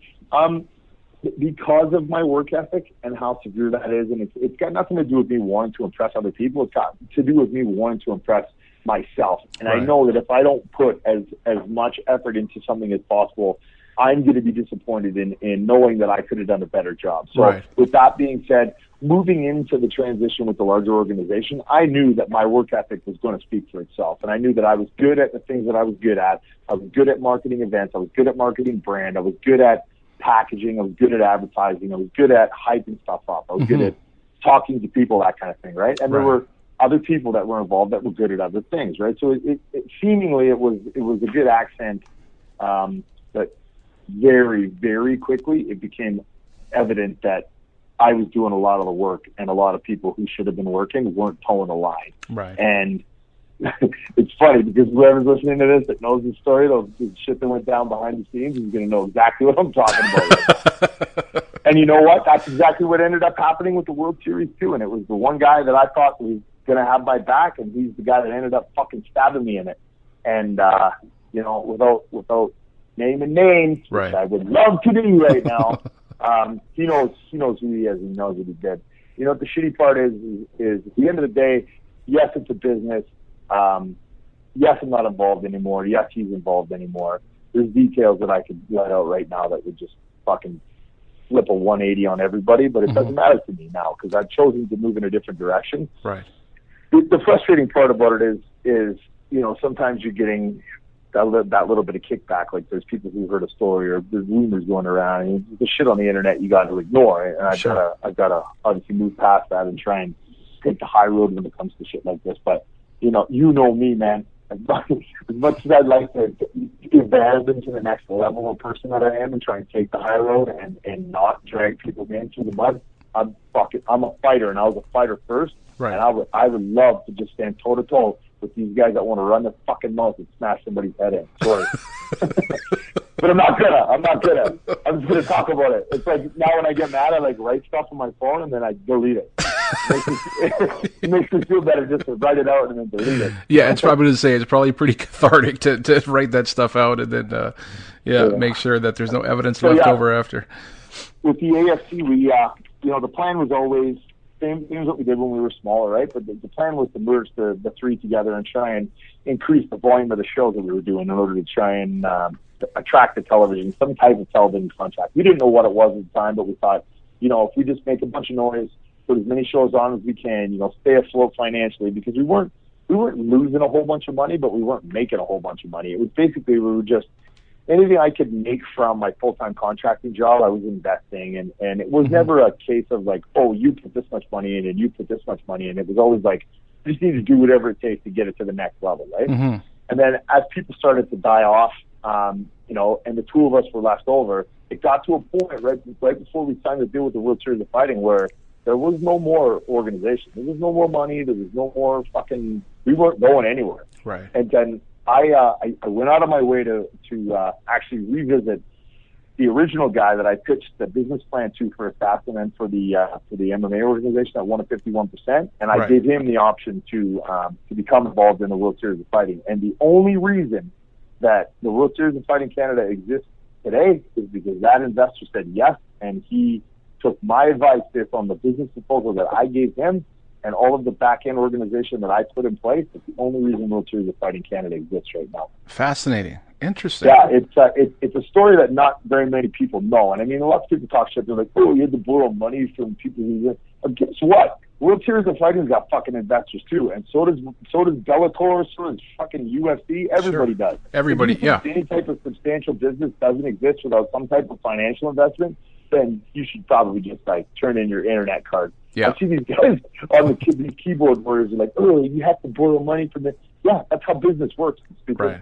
Because of my work ethic and how severe that is, and it's got nothing to do with me wanting to impress other people. It's got to do with me wanting to impress myself. And right. I know that if I don't put as much effort into something as possible, I'm going to be disappointed in knowing that I could have done a better job. So right. With that being said, moving into the transition with the larger organization, I knew that my work ethic was going to speak for itself. And I knew that I was good at the things that I was good at. I was good at marketing events. I was good at marketing brand. I was good at packaging. I was good at advertising. I was good at hyping stuff up. I was good at talking to people, that kind of thing, right? And there were other people that were involved that were good at other things, right? So it seemingly it was a good accent, but very, very quickly it became evident that I was doing a lot of the work, and a lot of people who should have been working weren't towing the line. Right. And it's funny because whoever's listening to this that knows the story, the shit that went down behind the scenes, is going to know exactly what I'm talking about. And you know what? That's exactly what ended up happening with the World Series too. And it was the one guy that I thought was going to have my back, and he's the guy that ended up fucking stabbing me in it. And without naming names, right. which I would love to do right now. He knows who he is, and he knows what he did. The shitty part is at the end of the day, yes, it's a business. Yes, I'm not involved anymore. Yes, he's involved anymore. There's details that I could let out right now that would just fucking flip a 180 on everybody, but it doesn't matter to me now because I've chosen to move in a different direction. Right. The frustrating part about it is sometimes you're getting that little bit of kickback. Like there's people who heard a story or there's rumors going around, and the shit on the internet you got to ignore. And I've got to obviously move past that and try and take the high road when it comes to shit like this. But you know me, man. As much as I'd like to evolve into the next level of person that I am and try and take the high road and not drag people into the mud, I'm a fighter, and I was a fighter first. Right. And I would love to just stand toe to toe with these guys that want to run their fucking mouth and smash somebody's head in. Sorry. But I'm not gonna. I'm just gonna talk about it. It's like now when I get mad, I write stuff on my phone and then I delete it. It makes me feel better just to write it out and then delete it. Yeah, it's probably to say it's probably pretty cathartic to write that stuff out and then make sure that there's no evidence left over after. With the AFC, we the plan was always same as what we did when we were smaller, right? But the plan was to merge the three together and try and increase the volume of the shows that we were doing in order to try and attract the television, some type of television contract. We didn't know what it was at the time, but we thought, if we just make a bunch of noise, put as many shows on as we can, stay afloat financially, because we weren't losing a whole bunch of money, but we weren't making a whole bunch of money. It was basically we were just anything I could make from my full-time contracting job, I was investing, and it was never a case of like, oh, you put this much money in and you put this much money in. It was always like, you just need to do whatever it takes to get it to the next level, right? Mm-hmm. And then as people started to die off, and the two of us were left over, it got to a point right before we signed the deal with the World Series of Fighting where there was no more organization. There was no more money. There was no more we weren't going anywhere. Right. And then I went out of my way to actually revisit the original guy that I pitched the business plan to for Assassin and for the MMA organization that won at 51%, and I gave him the option to become involved in the World Series of Fighting. And the only reason that the World Series of Fighting Canada exists today is because that investor said yes, and he took my advice based on the business proposal that I gave him, and all of the back-end organization that I put in place, it's the only reason World Series of Fighting Canada exists right now. Fascinating. Interesting. Yeah, it's a story that not very many people know. And I mean, a lot of people talk shit. They're like, oh, you had to borrow money from people who... Guess what? World Series of Fighting's got fucking investors too, and so does Bellator, so does fucking UFC. Everybody does. Everybody, yeah. If any type of substantial business doesn't exist without some type of financial investment, then you should probably just like turn in your internet card. Yeah. I see these guys on these keyboard warriors are like, oh, you have to borrow money from it. Yeah, that's how business works. Right.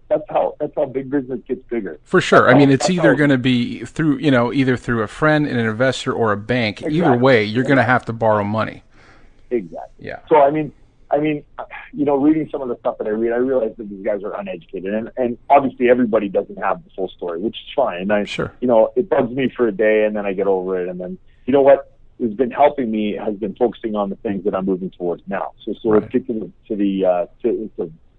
That's how big business gets bigger. For sure. I mean, it's either going to be through, either through a friend, an investor, or a bank. Exactly. Either way, you're going to have to borrow money. Exactly. Yeah. So I mean, reading some of the stuff that I read, I realize that these guys are uneducated, and obviously everybody doesn't have the full story, which is fine. Sure. It bugs me for a day, and then I get over it, and then what has been helping me has been focusing on the things that I'm moving towards now. So right. particularly to the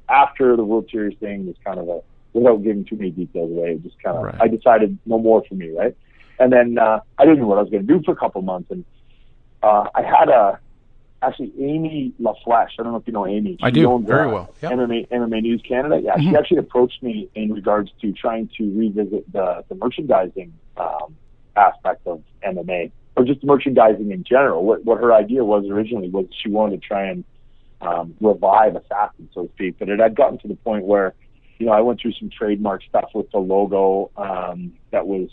after the World Series thing was kind of without giving too many details away, it just kind of, right. I decided no more for me, right? And then I didn't know what I was going to do for a couple of months, and I had actually Amy LaFleche. I don't know if you know Amy. I do, very well. Yep. MMA News Canada. Yeah, She actually approached me in regards to trying to revisit the merchandising aspect of MMA, or just merchandising in general. What her idea was originally was she wanted to try and revive Assassin, so to speak. But it had gotten to the point where, I went through some trademark stuff with the logo that was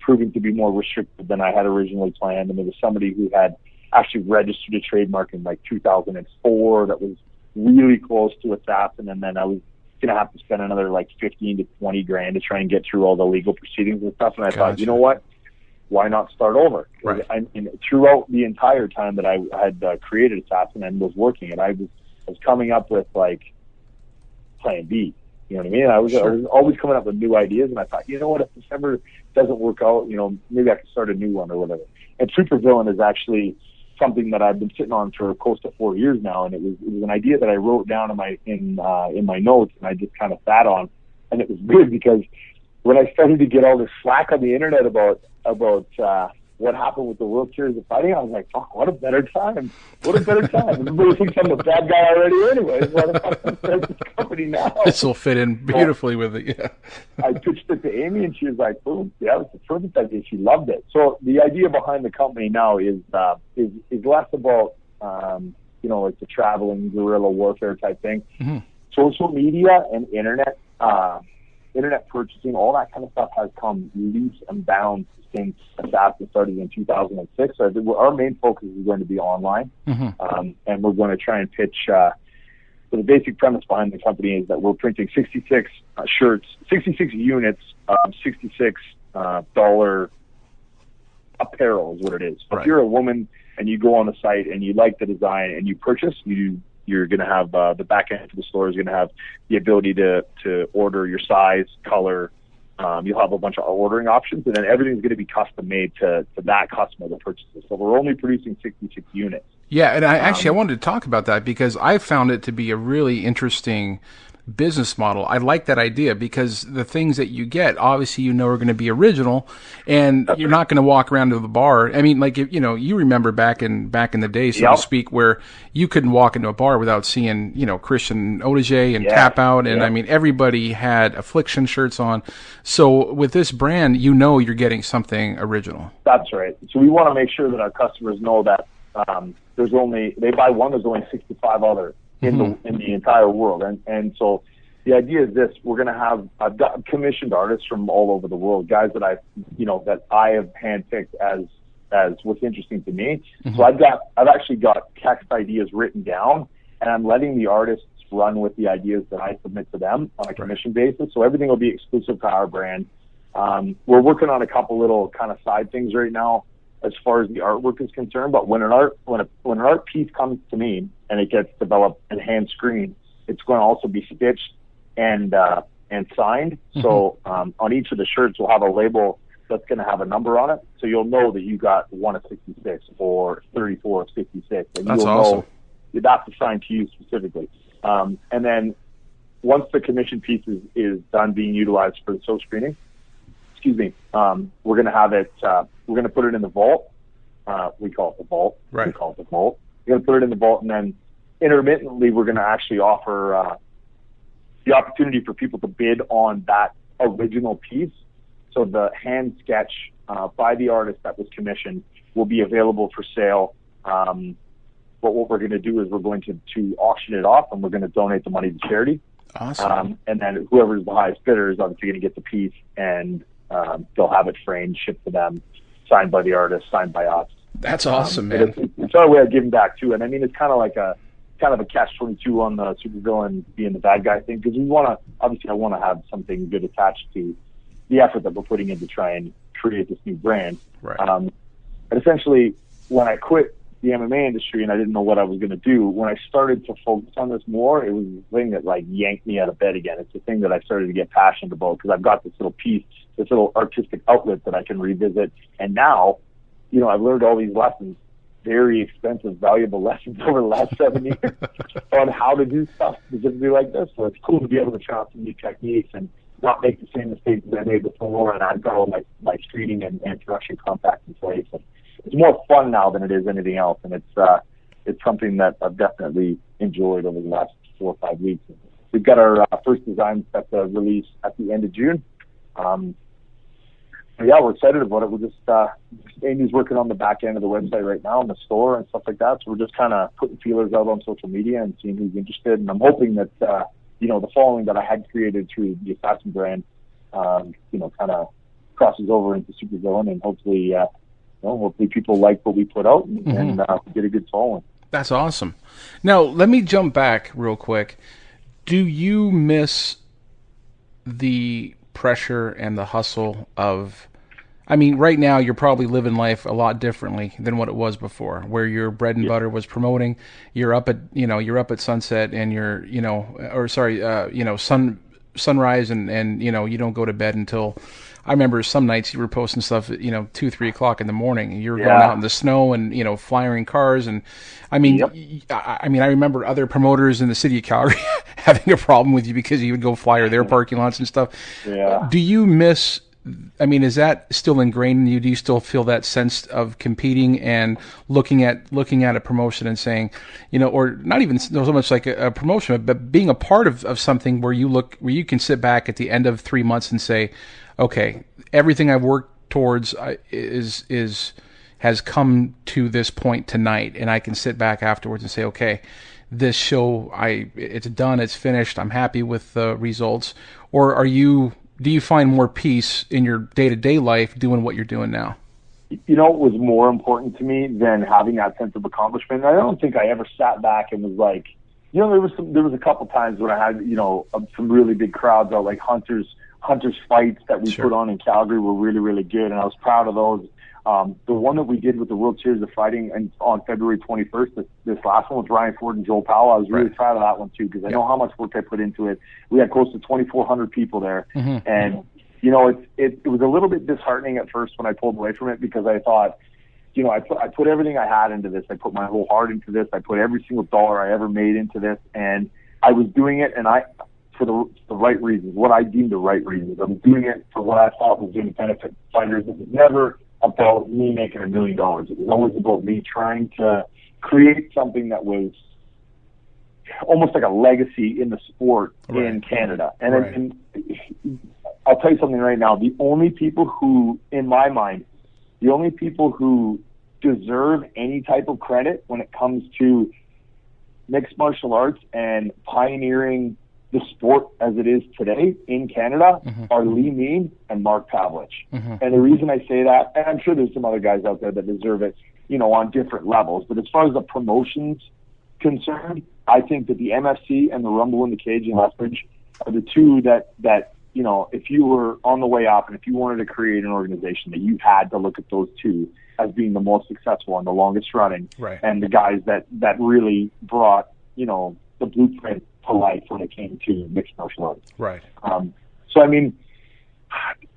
proving to be more restrictive than I had originally planned. And there was somebody who had actually registered a trademark in like 2004 that was really close to Assassin, and then I was going to have to spend another like 15 to 20 grand to try and get through all the legal proceedings and stuff. And I thought, you know what? Why not start over? Right. I mean, throughout the entire time that I had created Assassin and was working it, I was coming up with like plan B. You know what I mean? I was always coming up with new ideas, and I thought, you know what? If this ever doesn't work out, maybe I could start a new one or whatever. And Supervillain is actually something that I've been sitting on for close to 4 years now, and it was an idea that I wrote down in my notes, and I just kind of sat on. And it was weird because when I started to get all this slack on the internet about what happened with the World Series of Fighting, I was like, fuck, what a better time. What a better time. Everybody thinks I'm a bad guy already anyways. Why the fuck am I start this company now? This will fit in beautifully with it, yeah. I pitched it to Amy, and she was like, boom, yeah, it's a perfect idea. She loved it. So the idea behind the company now is less about, like the traveling guerrilla warfare type thing. Mm-hmm. Social media and internet purchasing, all that kind of stuff has come leaps and bounds since Assassin started in 2006. So our main focus is going to be online, and we're going to try and pitch. So the basic premise behind the company is that we're printing 66 shirts, 66 units, $66 apparel is what it is. So if you're a woman and you go on the site and you like the design and you purchase, you're going to have the back end of the store is going to have the ability to order your size, color. You'll have a bunch of ordering options, and then everything's going to be custom made to that customer that purchases. So we're only producing 66 units. Yeah, and I wanted to talk about that because I found it to be a really interesting business model. I like that idea because the things that you get, obviously, are going to be original, and you're not going to walk around to the bar. I mean, like, you remember back in the day, so to speak, where you couldn't walk into a bar without seeing, Christian Audigier and Tap Out, and I mean, everybody had Affliction shirts on. So with this brand, you're getting something original. That's right. So we want to make sure that our customers know that they buy one, there's only 65 other in the entire world. And so the idea is this: I've got commissioned artists from all over the world, guys that I have handpicked as what's interesting to me. Mm-hmm. So I've actually got text ideas written down, and I'm letting the artists run with the ideas that I submit to them on a commission basis. So everything will be exclusive to our brand. We're working on a couple little kind of side things right now as far as the artwork is concerned, but when an art piece comes to me and it gets developed and hand screened, it's going to also be stitched and signed. Mm-hmm. So on each of the shirts, we'll have a label that's going to have a number on it, so you'll know that you got 1 of 66 or 34 of 66, and that's you'll awesome. know that's assigned to you specifically. And then once the commission piece is done being utilized for the silk screening, we're going to have it. We're going to put it in the vault. We call it the vault. Right. We call it the vault. We're going to put it in the vault, and then intermittently we're going to actually offer the opportunity for people to bid on that original piece. So the hand sketch by the artist that was commissioned will be available for sale. But what we're going to do is we're going to auction it off, and we're going to donate the money to charity. Awesome. And then whoever's the highest bidder is obviously going to get the piece, and they'll have it framed, shipped to them, signed by the artist, signed by us. That's awesome, man. It's our way of giving back too. And I mean, it's kind of a catch-22 on the supervillain being the bad guy thing, because I want to have something good attached to the effort that we're putting in to try and create this new brand. Right. And essentially, when I quit the MMA industry and I didn't know what I was going to do, when I started to focus on this more, it was the thing that yanked me out of bed again. It's the thing that I started to get passionate about, because I've got this little piece, this little artistic outlet that I can revisit. And now, I've learned all these lessons, very expensive, valuable lessons over the last 7 years on how to do stuff specifically like this. So it's cool to be able to try out some new techniques and not make the same mistakes that I made before. And I've got all my streeting and production compacts in place. And it's more fun now than it is anything else, and it's something that I've definitely enjoyed over the last 4 or 5 weeks. We've got our first design set to release at the end of June. We're excited about it. We're just Amy's working on the back end of the website right now, in the store and stuff like that. So we're just kind of putting feelers out on social media and seeing who's interested. And I'm hoping that the following that I had created through the Assassin brand, kind of crosses over into supervillain, and hopefully people like what we put out and get a good following. That's awesome. Now, let me jump back real quick. Do you miss the pressure and the hustle of, right now you're probably living life a lot differently than what it was before, where your bread and butter was promoting. You're up at sunset and sunrise and you don't go to bed until, I remember some nights you were posting stuff at 2-3 o'clock in the morning. You were going out in the snow and flying cars, and I remember other promoters in the city of Calgary having a problem with you because you would go flyer their parking lots and stuff. Yeah. Do you miss? Is that still ingrained in you? Do you still feel that sense of competing and looking at a promotion and saying, or not even so much like a promotion, but being a part of something where you can sit back at the end of 3 months and say, okay, everything I've worked towards has come to this point tonight, and I can sit back afterwards and say, okay, this show, it's done, it's finished, I'm happy with the results? Or do you find more peace in your day-to-day life doing what you're doing now? What was more important to me than having that sense of accomplishment? I don't think I ever sat back and was like, there was a couple times when I had, some really big crowds out, like Hunter's fights that we put on in Calgary were really, really good, and I was proud of those. The one that we did with the World Series of Fighting on February 21st, this last one with Ryan Ford and Joel Powell, I was really proud of that one too, because I know how much work I put into it. We had close to 2,400 people there, and it was a little bit disheartening at first when I pulled away from it, because I thought, I put everything I had into this. I put my whole heart into this. I put every single dollar I ever made into this, and I was doing it, and for the right reasons, what I deemed the right reasons. I was doing it for what I thought was going to benefit fighters. It was never about me making $1 million. It was always about me trying to create something that was almost like a legacy in the sport in Canada. And I'll tell you something right now. The only people who, in my mind, deserve any type of credit when it comes to mixed martial arts and pioneering the sport as it is today in Canada are Lee Mean and Mark Pavlich. And the reason I say that, and I'm sure there's some other guys out there that deserve it, on different levels, but as far as the promotion's concerned, I think that the MFC and the Rumble in the Cage in Lethbridge are the two that if you were on the way up and if you wanted to create an organization, that you had to look at those two as being the most successful and the longest running, and the guys that really brought, the blueprint to life when it came to mixed martial arts. Right. So,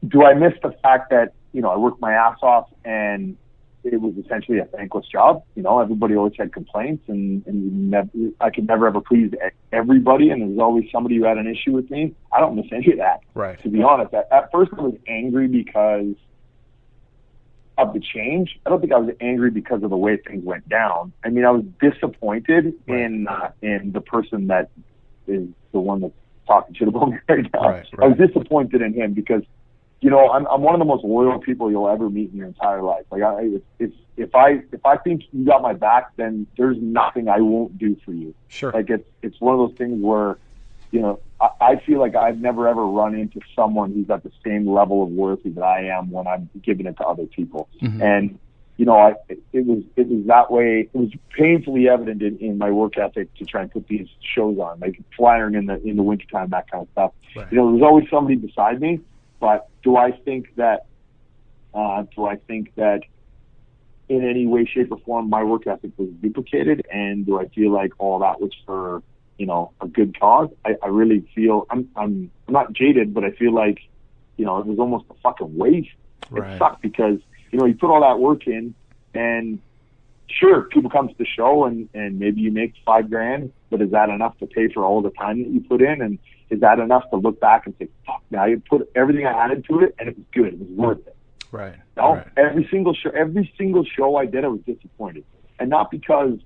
do I miss the fact that, I worked my ass off and it was essentially a thankless job? Everybody always had complaints and I could never ever please everybody, and there's always somebody who had an issue with me. I don't miss any of that. Right. To be honest, at first I was angry because of the change. I don't think I was angry because of the way things went down. I mean, I was disappointed in the person that is the one that's talking shit about me right now. Right. I was disappointed in him because, you know, I'm one of the most loyal people you'll ever meet in your entire life. Like, if I think you got my back, then there's nothing I won't do for you. Sure. Like, it's one of those things where, you know, I feel like I've never ever run into someone who's at the same level of worthy that I am when I'm giving it to other people. Mm-hmm. And, you know, it was that way. It was painfully evident in my work ethic to try and put these shows on, like flying in the wintertime, that kind of stuff. Right. You know, there's always somebody beside me, but do I think that in any way, shape, or form my work ethic was duplicated? And do I feel like all that was for, you know, a good cause? I really feel I'm not jaded, but I feel like, you know, it was almost a fucking waste. Right. It sucked because, you know, you put all that work in, and sure, people come to the show and maybe you make $5,000, but is that enough to pay for all the time that you put in? And is that enough to look back and say, fuck, now you put everything I had into it and it was good, it was worth it? Right. No, Right. every single show I did, I was disappointed, and not because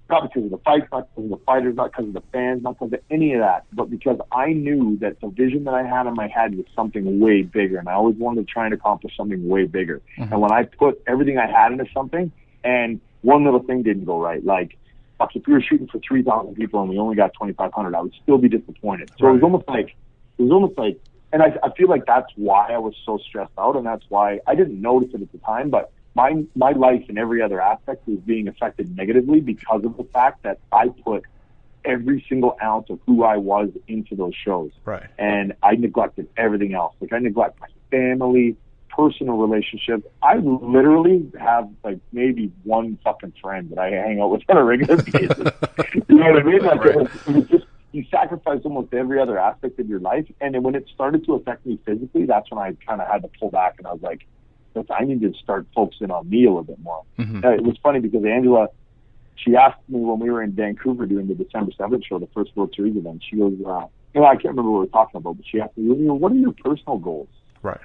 of the fights, not because of the fighters, not because of the fans, not because of any of that, but because I knew that the vision that I had in my head was something way bigger, and I always wanted to try and accomplish something way bigger. Mm-hmm. And when I put everything I had into something, and one little thing didn't go right, like, fuck, if we were shooting for 3,000 people and we only got 2,500, I would still be disappointed. So Right. it was almost like, and I feel like that's why I was so stressed out, and that's why I didn't notice it at the time, but my life in every other aspect was being affected negatively because of the fact that I put every single ounce of who I was into those shows. Right. And I neglected everything else. Like, I neglect my family, personal relationships. I literally have, like, maybe one fucking friend that I hang out with on a regular basis. You know what I mean? Like, Right. it was just, you sacrifice almost every other aspect of your life. And then when it started to affect me physically, that's when I kind of had to pull back, and I was like, I need to start focusing on me a little bit more. Mm-hmm. It was funny because Angela, she asked me when we were in Vancouver doing the December 7th show, the first World Series event, she goes, you know, I can't remember what we were talking about, but she asked me, you know, what are your personal goals? Right.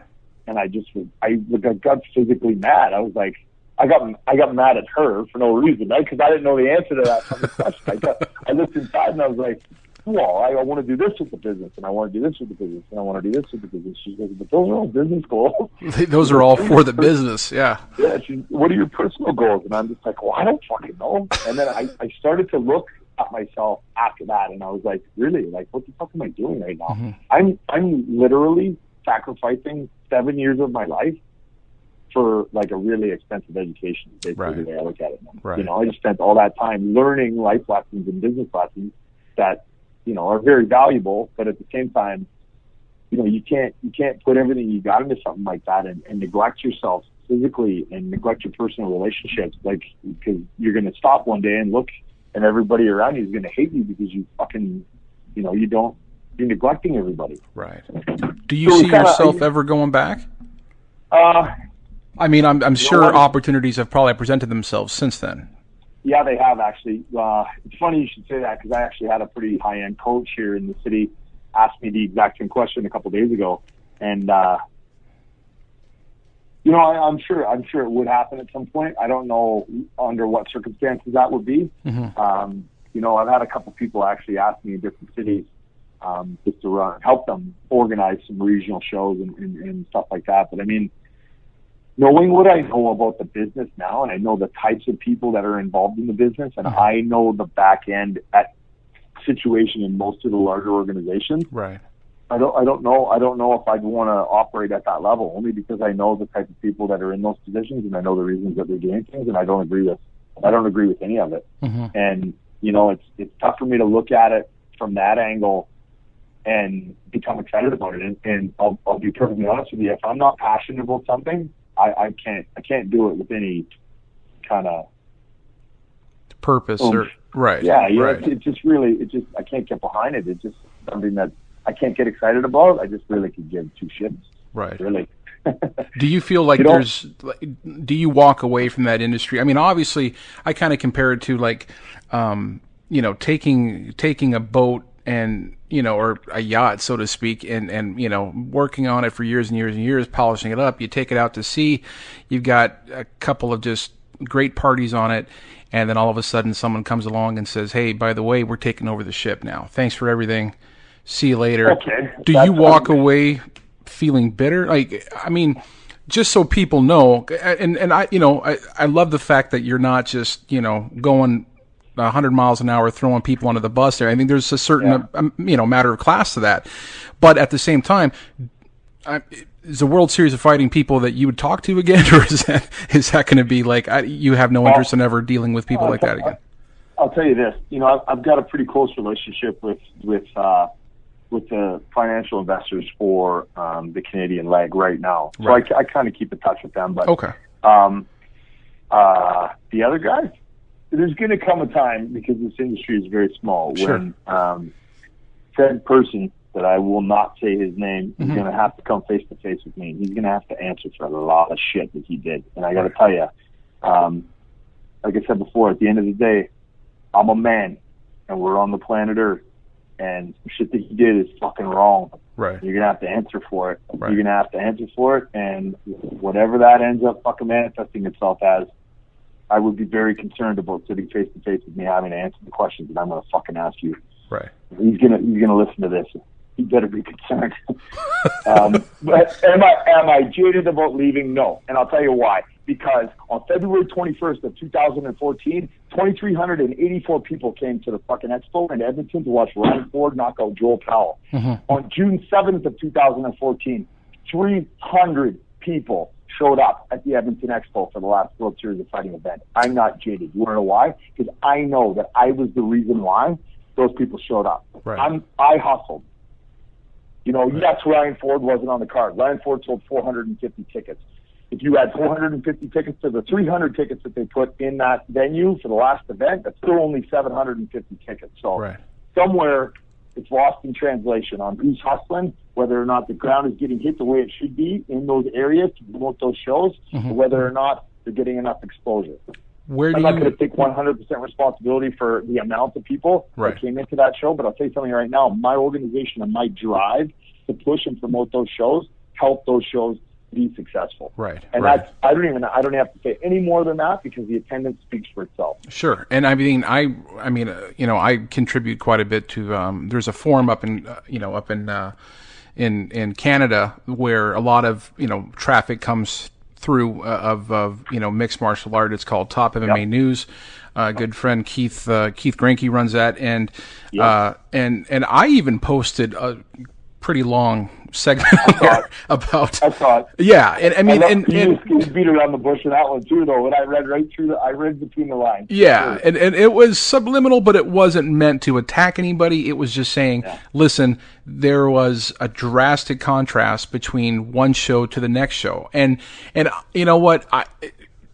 And I got physically mad. I was like, I got mad at her for no reason, right? Because I didn't know the answer to that fucking question. I looked inside and I was like, well, I want to do this with the business, and I want to do this with the business, and I want to do this with the business. She goes, but those are all business goals. Those are all for the business. Yeah. Yeah. What are your personal goals? And I'm just like, well, I don't fucking know. And then I started to look at myself after that, and I was like, really? Like, what the fuck am I doing right now? Mm-hmm. I'm literally sacrificing 7 years of my life for, like, a really expensive education, basically. Right. The way I look at it now. Right. You know, I just spent all that time learning life lessons and business lessons that, you know, are very valuable, but at the same time, you know, you can't put everything you got into something like that and neglect yourself physically and neglect your personal relationships, like, because you're going to stop one day and look, and everybody around you is going to hate you because you fucking, you know, you're neglecting everybody. Right. Do you see yourself ever going back? I mean, I'm sure opportunities have probably presented themselves since then. Yeah, they have, actually. It's funny you should say that, because I actually had a pretty high-end coach here in the city ask me the exact same question a couple of days ago, and you know, I'm sure it would happen at some point. I don't know under what circumstances that would be. Mm-hmm. You know, I've had a couple people actually ask me in different cities just to help them organize some regional shows and stuff like that. But I mean, knowing what I know about the business now, and I know the types of people that are involved in the business, and I know the back end situation in most of the larger organizations. Right. I don't know if I'd want to operate at that level, only because I know the type of people that are in those positions, and I know the reasons that they're doing things, and I don't agree with any of it. Mm-hmm. And you know, it's tough for me to look at it from that angle and become excited about it. And I'll be perfectly honest with you, if I'm not passionate about something, I can't do it with any kind of purpose or right. Yeah, right. It's just I can't get behind it. It's just something that I can't get excited about. I just really could give two shits. Right. Really. Do you feel like do you walk away from that industry? I mean, obviously, I kind of compare it to, like, you know, taking a boat and, or a yacht, so to speak, and working on it for years and years and years, polishing it up. You take it out to sea, you've got a couple of just great parties on it, and then all of a sudden someone comes along and says, hey, by the way, we're taking over the ship now. Thanks for everything. See you later. Okay. Do you walk away feeling bitter? Like, I mean, just so people know, and I love the fact that you're not just, going 100 miles an hour throwing people under the bus there. I think there's a certain, matter of class to that. But at the same time, is the World Series of Fighting people that you would talk to again, or is that going to be like you have no interest in ever dealing with people like that again? I'll tell you this. I've got a pretty close relationship with the financial investors for the Canadian leg right now, so right. I kind of keep in touch with them. But okay, the other guys, there's going to come a time, because this industry is very small, sure. when said person, that I will not say his name, is going to have to come face to face with me. He's going to have to answer for a lot of shit that he did. And I got to tell you, like I said before, at the end of the day, I'm a man, and we're on the planet Earth, and the shit that he did is fucking wrong. Right. You're going to have to answer for it. Right. You're going to have to answer for it, and whatever that ends up fucking manifesting itself as, I would be very concerned about sitting face to face with me having to answer the questions that I'm going to fucking ask you. Right. He's gonna listen to this. He better be concerned. But am I jaded about leaving? No, and I'll tell you why. Because on February 21st of 2014, 2,384 people came to the fucking expo in Edmonton to watch Ryan Ford knock out Joel Powell. Mm-hmm. On June 7th of 2014, 300 people showed up at the Edmonton Expo for the last World Series of Fighting event. I'm not jaded. You want to know why? Because I know that I was the reason why those people showed up. Right. I hustled. Yes, Ryan Ford wasn't on the card. Ryan Ford sold 450 tickets. If you add 450 tickets to the 300 tickets that they put in that venue for the last event, that's still only 750 tickets. So somewhere it's lost in translation on who's hustling, whether or not the ground is getting hit the way it should be in those areas to promote those shows, or whether or not they're getting enough exposure. I'm not going to take 100% responsibility for the amount of people that came into that show, but I'll tell you something right now. My organization and my drive to push and promote those shows help those shows be successful. Right. And that's, I don't have to say any more than that, because the attendance speaks for itself. Sure. And I contribute quite a bit to, there's a forum up in Canada where a lot of, traffic comes through of mixed martial art. It's called Top MMA News. Good friend Keith Granke runs that, and I even posted a pretty long segment there about. I saw it. Yeah, and I mean, and you beat around the bush in that one too, though. And I read right through I read between the lines. Yeah, sure. and it was subliminal, but it wasn't meant to attack anybody. It was just saying, listen, there was a drastic contrast between one show to the next show, and you know what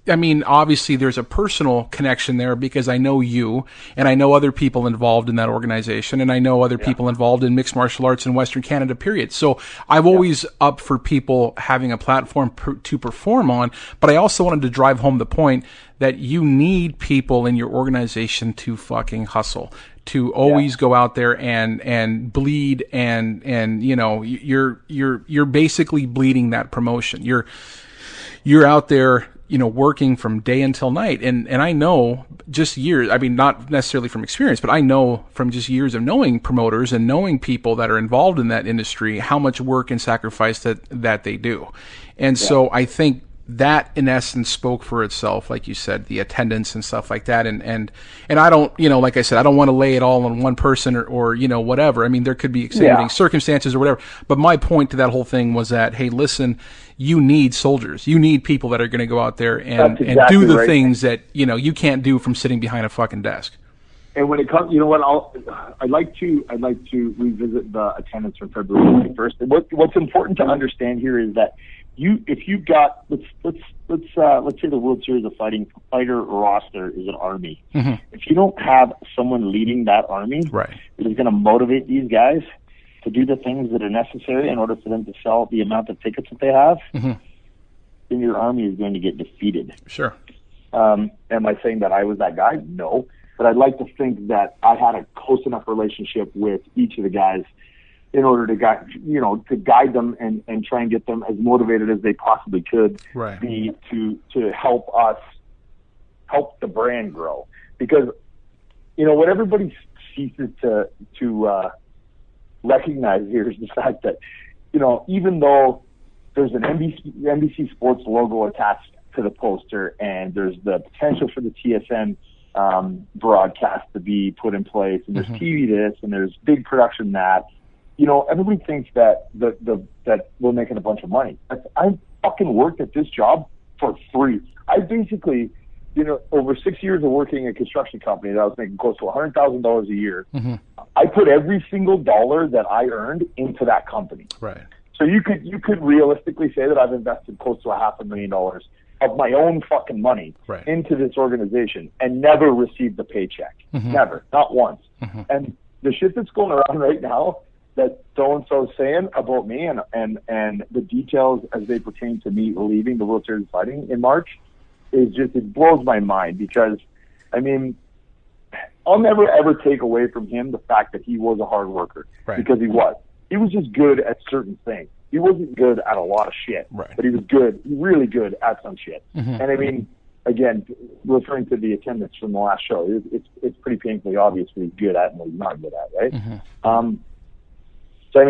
I mean, obviously there's a personal connection there because I know you and I know other people involved in that organization and I know other people involved in mixed martial arts in Western Canada, period. So I've always up for people having a platform to perform on, but I also wanted to drive home the point that you need people in your organization to fucking hustle, to always go out there and bleed and you're basically bleeding that promotion. You're out there, working from day until night. And I know just years, I mean, not necessarily from experience, but I know from just years of knowing promoters and knowing people that are involved in that industry, how much work and sacrifice that they do. And so I think that in essence spoke for itself, like you said, the attendance and stuff like that. And I don't, like I said, I don't want to lay it all on one person or whatever. I mean, there could be extenuating circumstances or whatever. But my point to that whole thing was that, hey, listen, you need soldiers. You need people that are going to go out there and do the things that, you can't do from sitting behind a fucking desk. And when it comes, I'd like to revisit the attendance from February 21st. What's important to understand here is that if you've got, let's say the World Series of Fighting fighter roster is an army. Mm-hmm. If you don't have someone leading that army that is going to motivate these guys to do the things that are necessary in order for them to sell the amount of tickets that they have, then your army is going to get defeated. Sure. Am I saying that I was that guy? No. but I'd like to think that I had a close enough relationship with each of the guys in order to guide them and try and get them as motivated as they possibly could be to help the brand grow. Because, what everybody ceases to recognize here is the fact that, even though there's an NBC Sports logo attached to the poster and there's the potential for the TSN broadcast to be put in place, and there's TV this and there's big production that, everybody thinks that that we're making a bunch of money. I fucking worked at this job for free. I basically, over 6 years of working in a construction company that I was making close to $100,000 a year, I put every single dollar that I earned into that company. Right. So you could realistically say that I've invested close to $500,000 of my own fucking money into this organization and never received a paycheck. Never. Not once. And the shit that's going around right now that so-and-so is saying about me and the details as they pertain to me leaving the World Series of Fighting in March is just, it blows my mind, because, I'll never ever take away from him the fact that he was a hard worker, because he was. He was just good at certain things. He wasn't good at a lot of shit, but he was good, really good at some shit. And again, referring to the attendance from the last show, it's pretty painfully obvious what he's good at and what he's not good at, right? So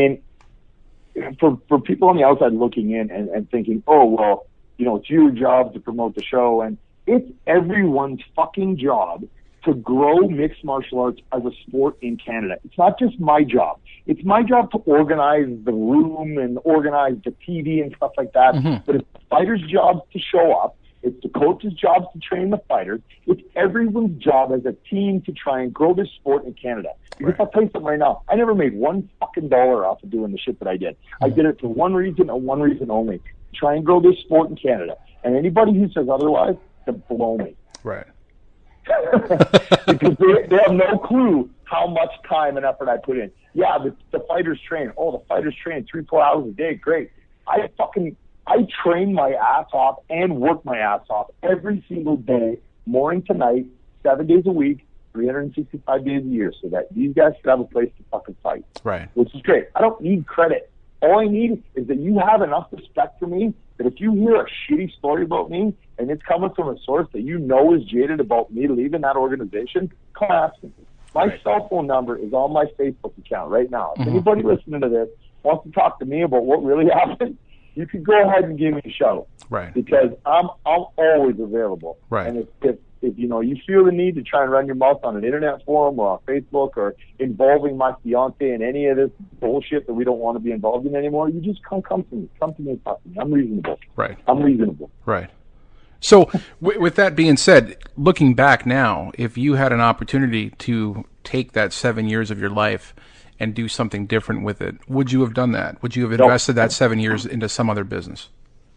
for people on the outside looking in and thinking, oh, well, it's your job to promote the show, and it's everyone's fucking job to grow mixed martial arts as a sport in Canada. It's not just my job. It's my job to organize the room and organize the TV and stuff like that. But it's the fighters' jobs to show up. It's the coaches' jobs to train the fighters. It's everyone's job as a team to try and grow this sport in Canada. Because I'll tell you something right now, I never made one fucking dollar off of doing the shit that I did. I did it for one reason and one reason only: try and grow this sport in Canada. And anybody who says otherwise, can blow me. Right. Because they have no clue how much time and effort I put in. Yeah, the fighters train. Oh, the fighters train 3-4 hours a day. Great. I train my ass off and work my ass off every single day, morning to night, 7 days a week, 365 days a year, so that these guys should have a place to fucking fight. Right. Which is great. I don't need credit. All I need is that you have enough respect for me that if you hear a shitty story about me and it's coming from a source that you know is jaded about me leaving that organization, come ask me. My cell phone number is on my Facebook account right now. If anybody listening to this wants to talk to me about what really happened, you can go ahead and give me a shout. Right. Because I'm always available. Right. And if you feel the need to try and run your mouth on an internet forum or on Facebook or involving my fiance in any of this bullshit that we don't want to be involved in anymore, you just come to me. Come to me and talk to me. I'm reasonable. Right. I'm reasonable. Right. So with that being said, looking back now, if you had an opportunity to take that 7 years of your life and do something different with it, would you have done that? Would you have invested that 7 years into some other business?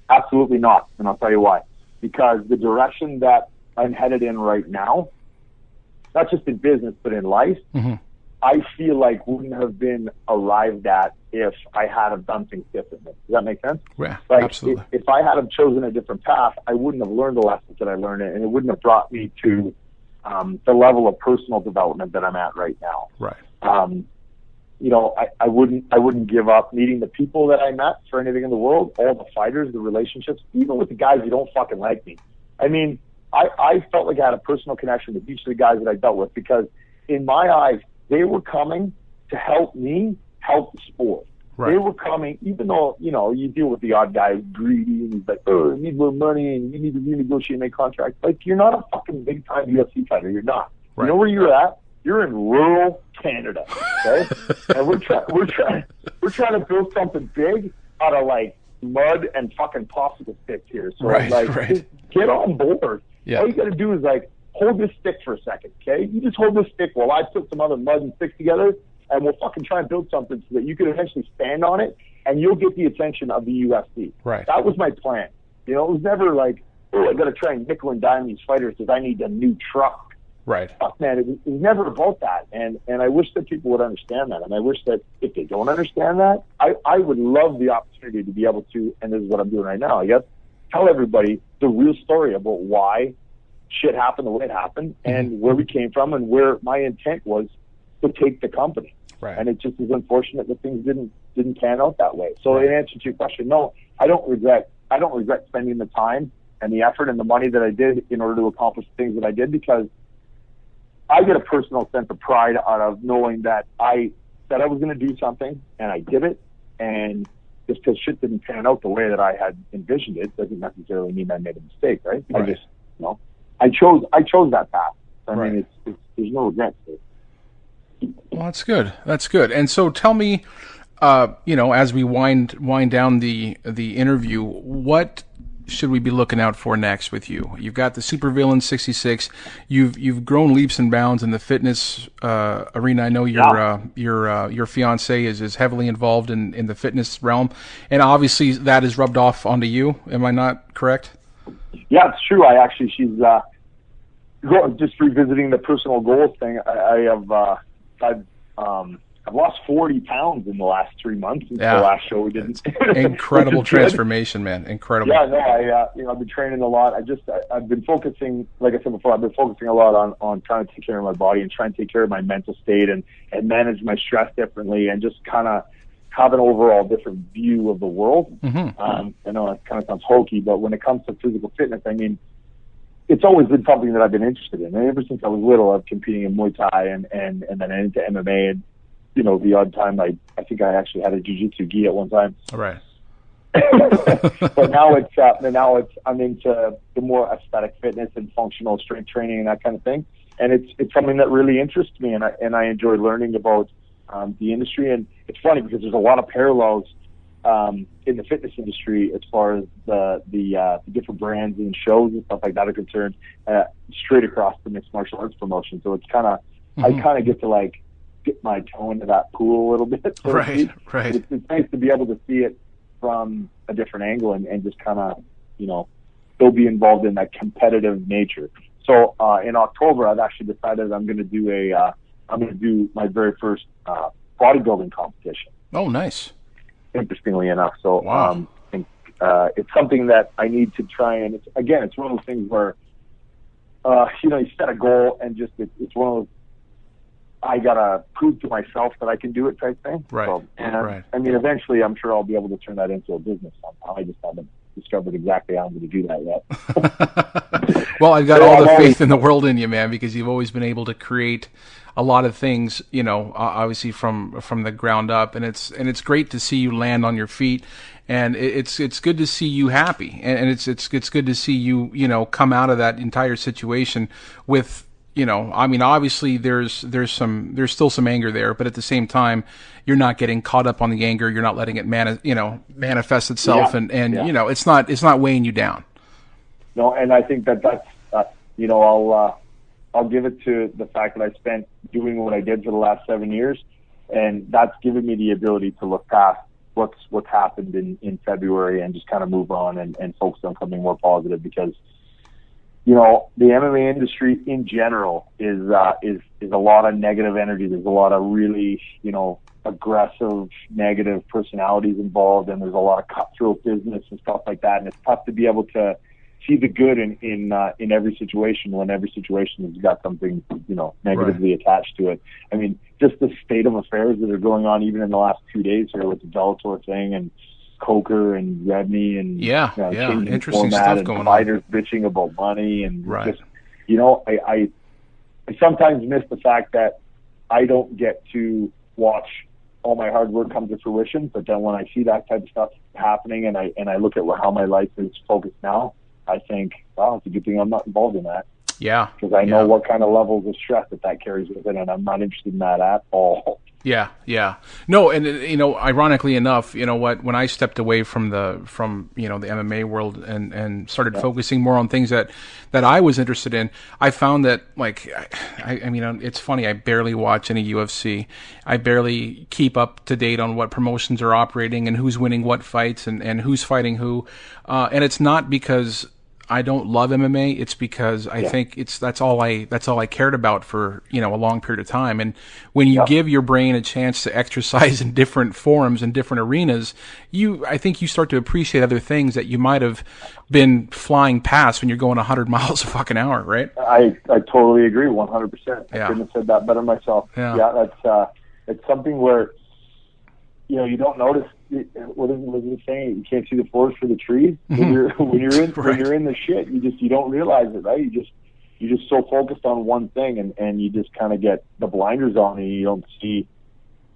Absolutely not, and I'll tell you why. Because the direction that I'm headed in right now, not just in business but in life, I feel like wouldn't have been arrived at if I had have done things differently. Does that make sense? Yeah, like absolutely. If I had have chosen a different path, I wouldn't have learned the lessons that I learned, and it wouldn't have brought me to the level of personal development that I'm at right now. Right. I wouldn't give up meeting the people that I met for anything in the world, all the fighters, the relationships, even with the guys who don't fucking like me. I mean, I felt like I had a personal connection with each of the guys that I dealt with, because in my eyes, they were coming to help me help the sport. Right. They were coming, even though, you deal with the odd guy who's greedy and he's like, oh, I need more money and you need to renegotiate my contract. Like, you're not a fucking big time UFC fighter. You're not. Right. You know where you're at? You're in rural Canada, okay? And we're trying to build something big out of like mud and fucking popsicle sticks here. So just get on board. Yeah. All you got to do is like hold this stick for a second, okay? You just hold this stick while I put some other mud and sticks together, and we'll fucking try and build something so that you can eventually stand on it and you'll get the attention of the UFC. Right. That was my plan. It was never like, oh, I got to try and nickel and dime these fighters because I need a new truck. Right. Fuck, man, it was never about that. And I wish that people would understand that. And I wish that if they don't understand that, I would love the opportunity to be able to, and this is what I'm doing right now, I guess, tell everybody the real story about why shit happened the way it happened, and where we came from, and where my intent was to take the company. Right. And it just is unfortunate that things didn't pan out that way. So in answer to your question, no, I don't regret spending the time and the effort and the money that I did in order to accomplish the things that I did, because I get a personal sense of pride out of knowing that I said I was going to do something and I did it, and just because shit didn't pan out the way that I had envisioned it doesn't necessarily mean I made a mistake, right? Right. I just, I chose that path. I Right. mean, there's no regrets there. Well, that's good. That's good. And so tell me, as we wind down the interview, what should we be looking out for next with you? You've got the Supervillain 66. You've grown leaps and bounds in the fitness arena. I know your fiance is heavily involved in the fitness realm, and obviously that is rubbed off onto you. Am I not correct? Yeah, it's true. She's just revisiting the personal goals thing. I've lost 40 pounds in the last 3 months since the last show we did. Incredible transformation, man. Incredible. Yeah, no, I've been training a lot. I've been focusing, like I said before, I've been focusing a lot on trying to take care of my body and trying to take care of my mental state and manage my stress differently and just kind of have an overall different view of the world. I know it kind of sounds hokey, but when it comes to physical fitness, I mean, it's always been something that I've been interested in. And ever since I was little, I'm competing in Muay Thai and then into MMA. And, the odd time I think I actually had a jiu-jitsu gi at one time. All right. But now I'm into the more aesthetic fitness and functional strength training and that kind of thing. And it's something that really interests me, and I enjoy learning about the industry. And it's funny because there's a lot of parallels in the fitness industry as far as the different brands and shows and stuff like that are concerned, straight across the mixed martial arts promotion. So it's I kind of get to dip my toe into that pool a little bit. So Right. It's nice to be able to see it from a different angle and just kind of, still be involved in that competitive nature. So in October, I've actually decided I'm going to do my very first bodybuilding competition. Oh, nice. Interestingly enough. So wow. it's something that I need to try, and it's one of those things where you set a goal and just it's one of those I gotta prove to myself that I can do it type thing. Right. So, Right. I mean, eventually, I'm sure I'll be able to turn that into a business somehow. I just haven't discovered exactly how I'm going to do that yet. Well, I've got all the faith in the world in you, man, because you've always been able to create a lot of things, obviously from the ground up, and it's great to see you land on your feet, and it's good to see you happy, and it's good to see you come out of that entire situation with. I mean, obviously there's still some anger there, but at the same time, you're not getting caught up on the anger. You're not letting it manifest itself, and it's not weighing you down. No, and I think that's I'll give it to the fact that I spent doing what I did for the last 7 years, and that's given me the ability to look past what's happened in February and just kind of move on and focus on something more positive, because the MMA industry in general is a lot of negative energy. There's a lot of really, aggressive, negative personalities involved, and there's a lot of cutthroat business and stuff like that. And it's tough to be able to see the good in every situation when every situation has got something, negatively attached to it. I mean, just the state of affairs that are going on even in the last 2 days here with the Bellator thing and Coker and Redney and interesting stuff and going fighters on. Bitching about money and right. just I sometimes miss the fact that I don't get to watch all my hard work come to fruition. But then when I see that type of stuff happening and I look at how my life is focused now, I think, wow, it's a good thing I'm not involved in that. Yeah, because I know what kind of levels of stress that carries with it, and I'm not interested in that at all. Yeah. No, and ironically enough, when I stepped away from the MMA world and started focusing more on things that I was interested in, I found that I mean, it's funny. I barely watch any UFC. I barely keep up to date on what promotions are operating and who's winning what fights and who's fighting who. And it's not because I don't love MMA, it's because I think that's all I cared about for, a long period of time. And when you give your brain a chance to exercise in different forums and different arenas, I think you start to appreciate other things that you might have been flying past when you're going 100 miles a fucking hour, right? I totally agree, 100%. Yeah. I couldn't have said that better myself. Yeah. That's it's something where you don't notice. What is it saying? You can't see the forest for the trees. When you're in the shit, you don't realize it, right? You're just so focused on one thing, and you just kind of get the blinders on, and you don't see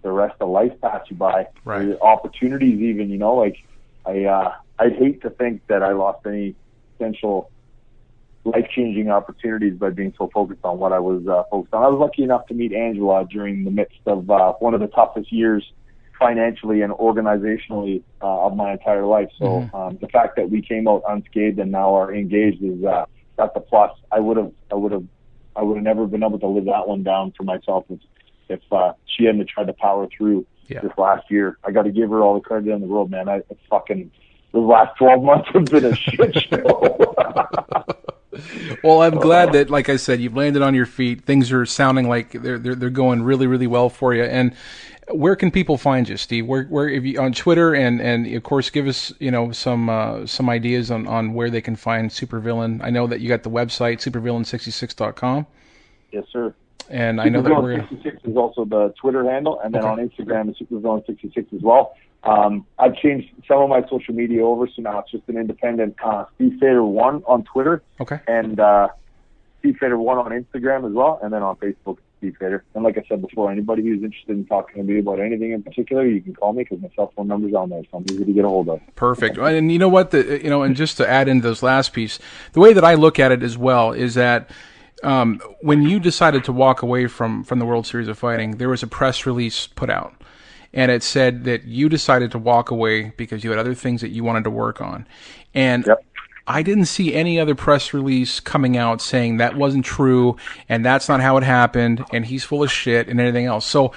the rest of life pass you by. Right. The opportunities, even I'd hate to think that I lost any potential life-changing opportunities by being so focused on what I was focused on. I was lucky enough to meet Angela during the midst of one of the toughest years financially and organizationally of my entire life. So the fact that we came out unscathed and now are engaged is that's a plus. I would have never been able to live that one down for myself if she hadn't tried to power through this last year. I got to give her all the credit in the world, man. The last 12 months have been a shit show. Well, I'm glad that, like I said, you've landed on your feet. Things are sounding like they're going really, really well for you. And where can people find you, Steve? Where if you on Twitter and of course give us some ideas on where they can find Supervillain. I know that you got the website supervillain66.com. Yes, sir. And I know that Supervillain66 is also the Twitter handle, and then on Instagram is Supervillain66 as well. I've changed some of my social media over, so now it's just an independent Steve Fader 1 on Twitter, and Steve Fader 1 on Instagram as well, and then on Facebook, Steve Fader. And like I said before, anybody who's interested in talking to me about anything in particular, you can call me because my cell phone number's on there, so I'm easy to get a hold of. Perfect. And you know what? And just to add into this last piece, the way that I look at it as well is that when you decided to walk away from the World Series of Fighting, there was a press release put out. And it said that you decided to walk away because you had other things that you wanted to work on. And I didn't see any other press release coming out saying that wasn't true and that's not how it happened and he's full of shit and anything else. So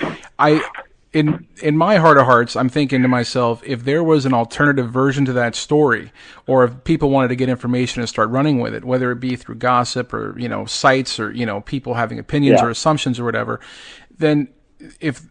in my heart of hearts, I'm thinking to myself, if there was an alternative version to that story, or if people wanted to get information and start running with it, whether it be through gossip or, sites or, people having opinions or assumptions or whatever, then if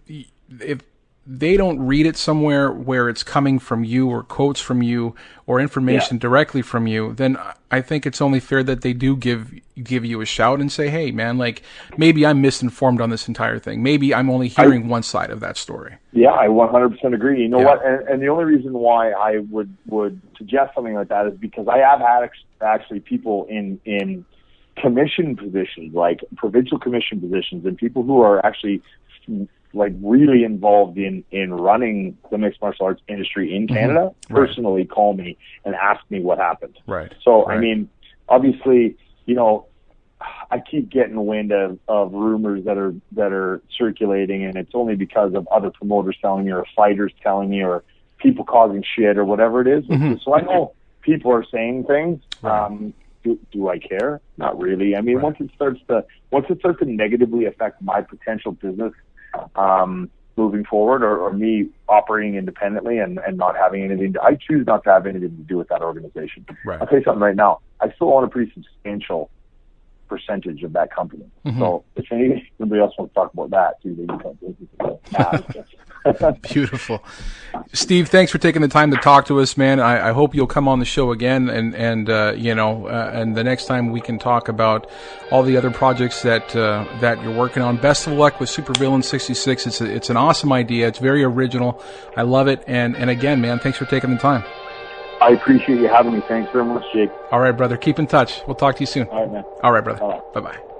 they don't read it somewhere where it's coming from you or quotes from you or information directly from you, then I think it's only fair that they do give you a shout and say, hey, man, like maybe I'm misinformed on this entire thing. Maybe I'm only hearing one side of that story. Yeah, I 100% agree. You know what? And the only reason why I would suggest something like that is because I have had actually people in commission positions, like provincial commission positions, and people who are actually like really involved in running the mixed martial arts industry in Canada, personally call me and ask me what happened. Right. So, I mean, obviously, I keep getting wind of rumors that are circulating, and it's only because of other promoters telling me or fighters telling me or people causing shit or whatever it is. So I know people are saying things. Do I care? Not really. I mean, once it starts to negatively affect my potential business moving forward, or me operating independently and not having anything I choose not to have anything to do with that organization. Right. I'll tell you something right now. I still own a pretty substantial percentage of that company. So if anybody else wants to talk about that too, they can. Beautiful. Steve, thanks for taking the time to talk to us, man. I hope you'll come on the show again, and the next time we can talk about all the other projects that you're working on. Best of luck with Supervillain 66. It's an awesome idea. It's very original. I love it. And again, man, thanks for taking the time. I appreciate you having me. Thanks very much, Jake. All right, brother. Keep in touch. We'll talk to you soon. All right, man. All right, brother. Bye-bye.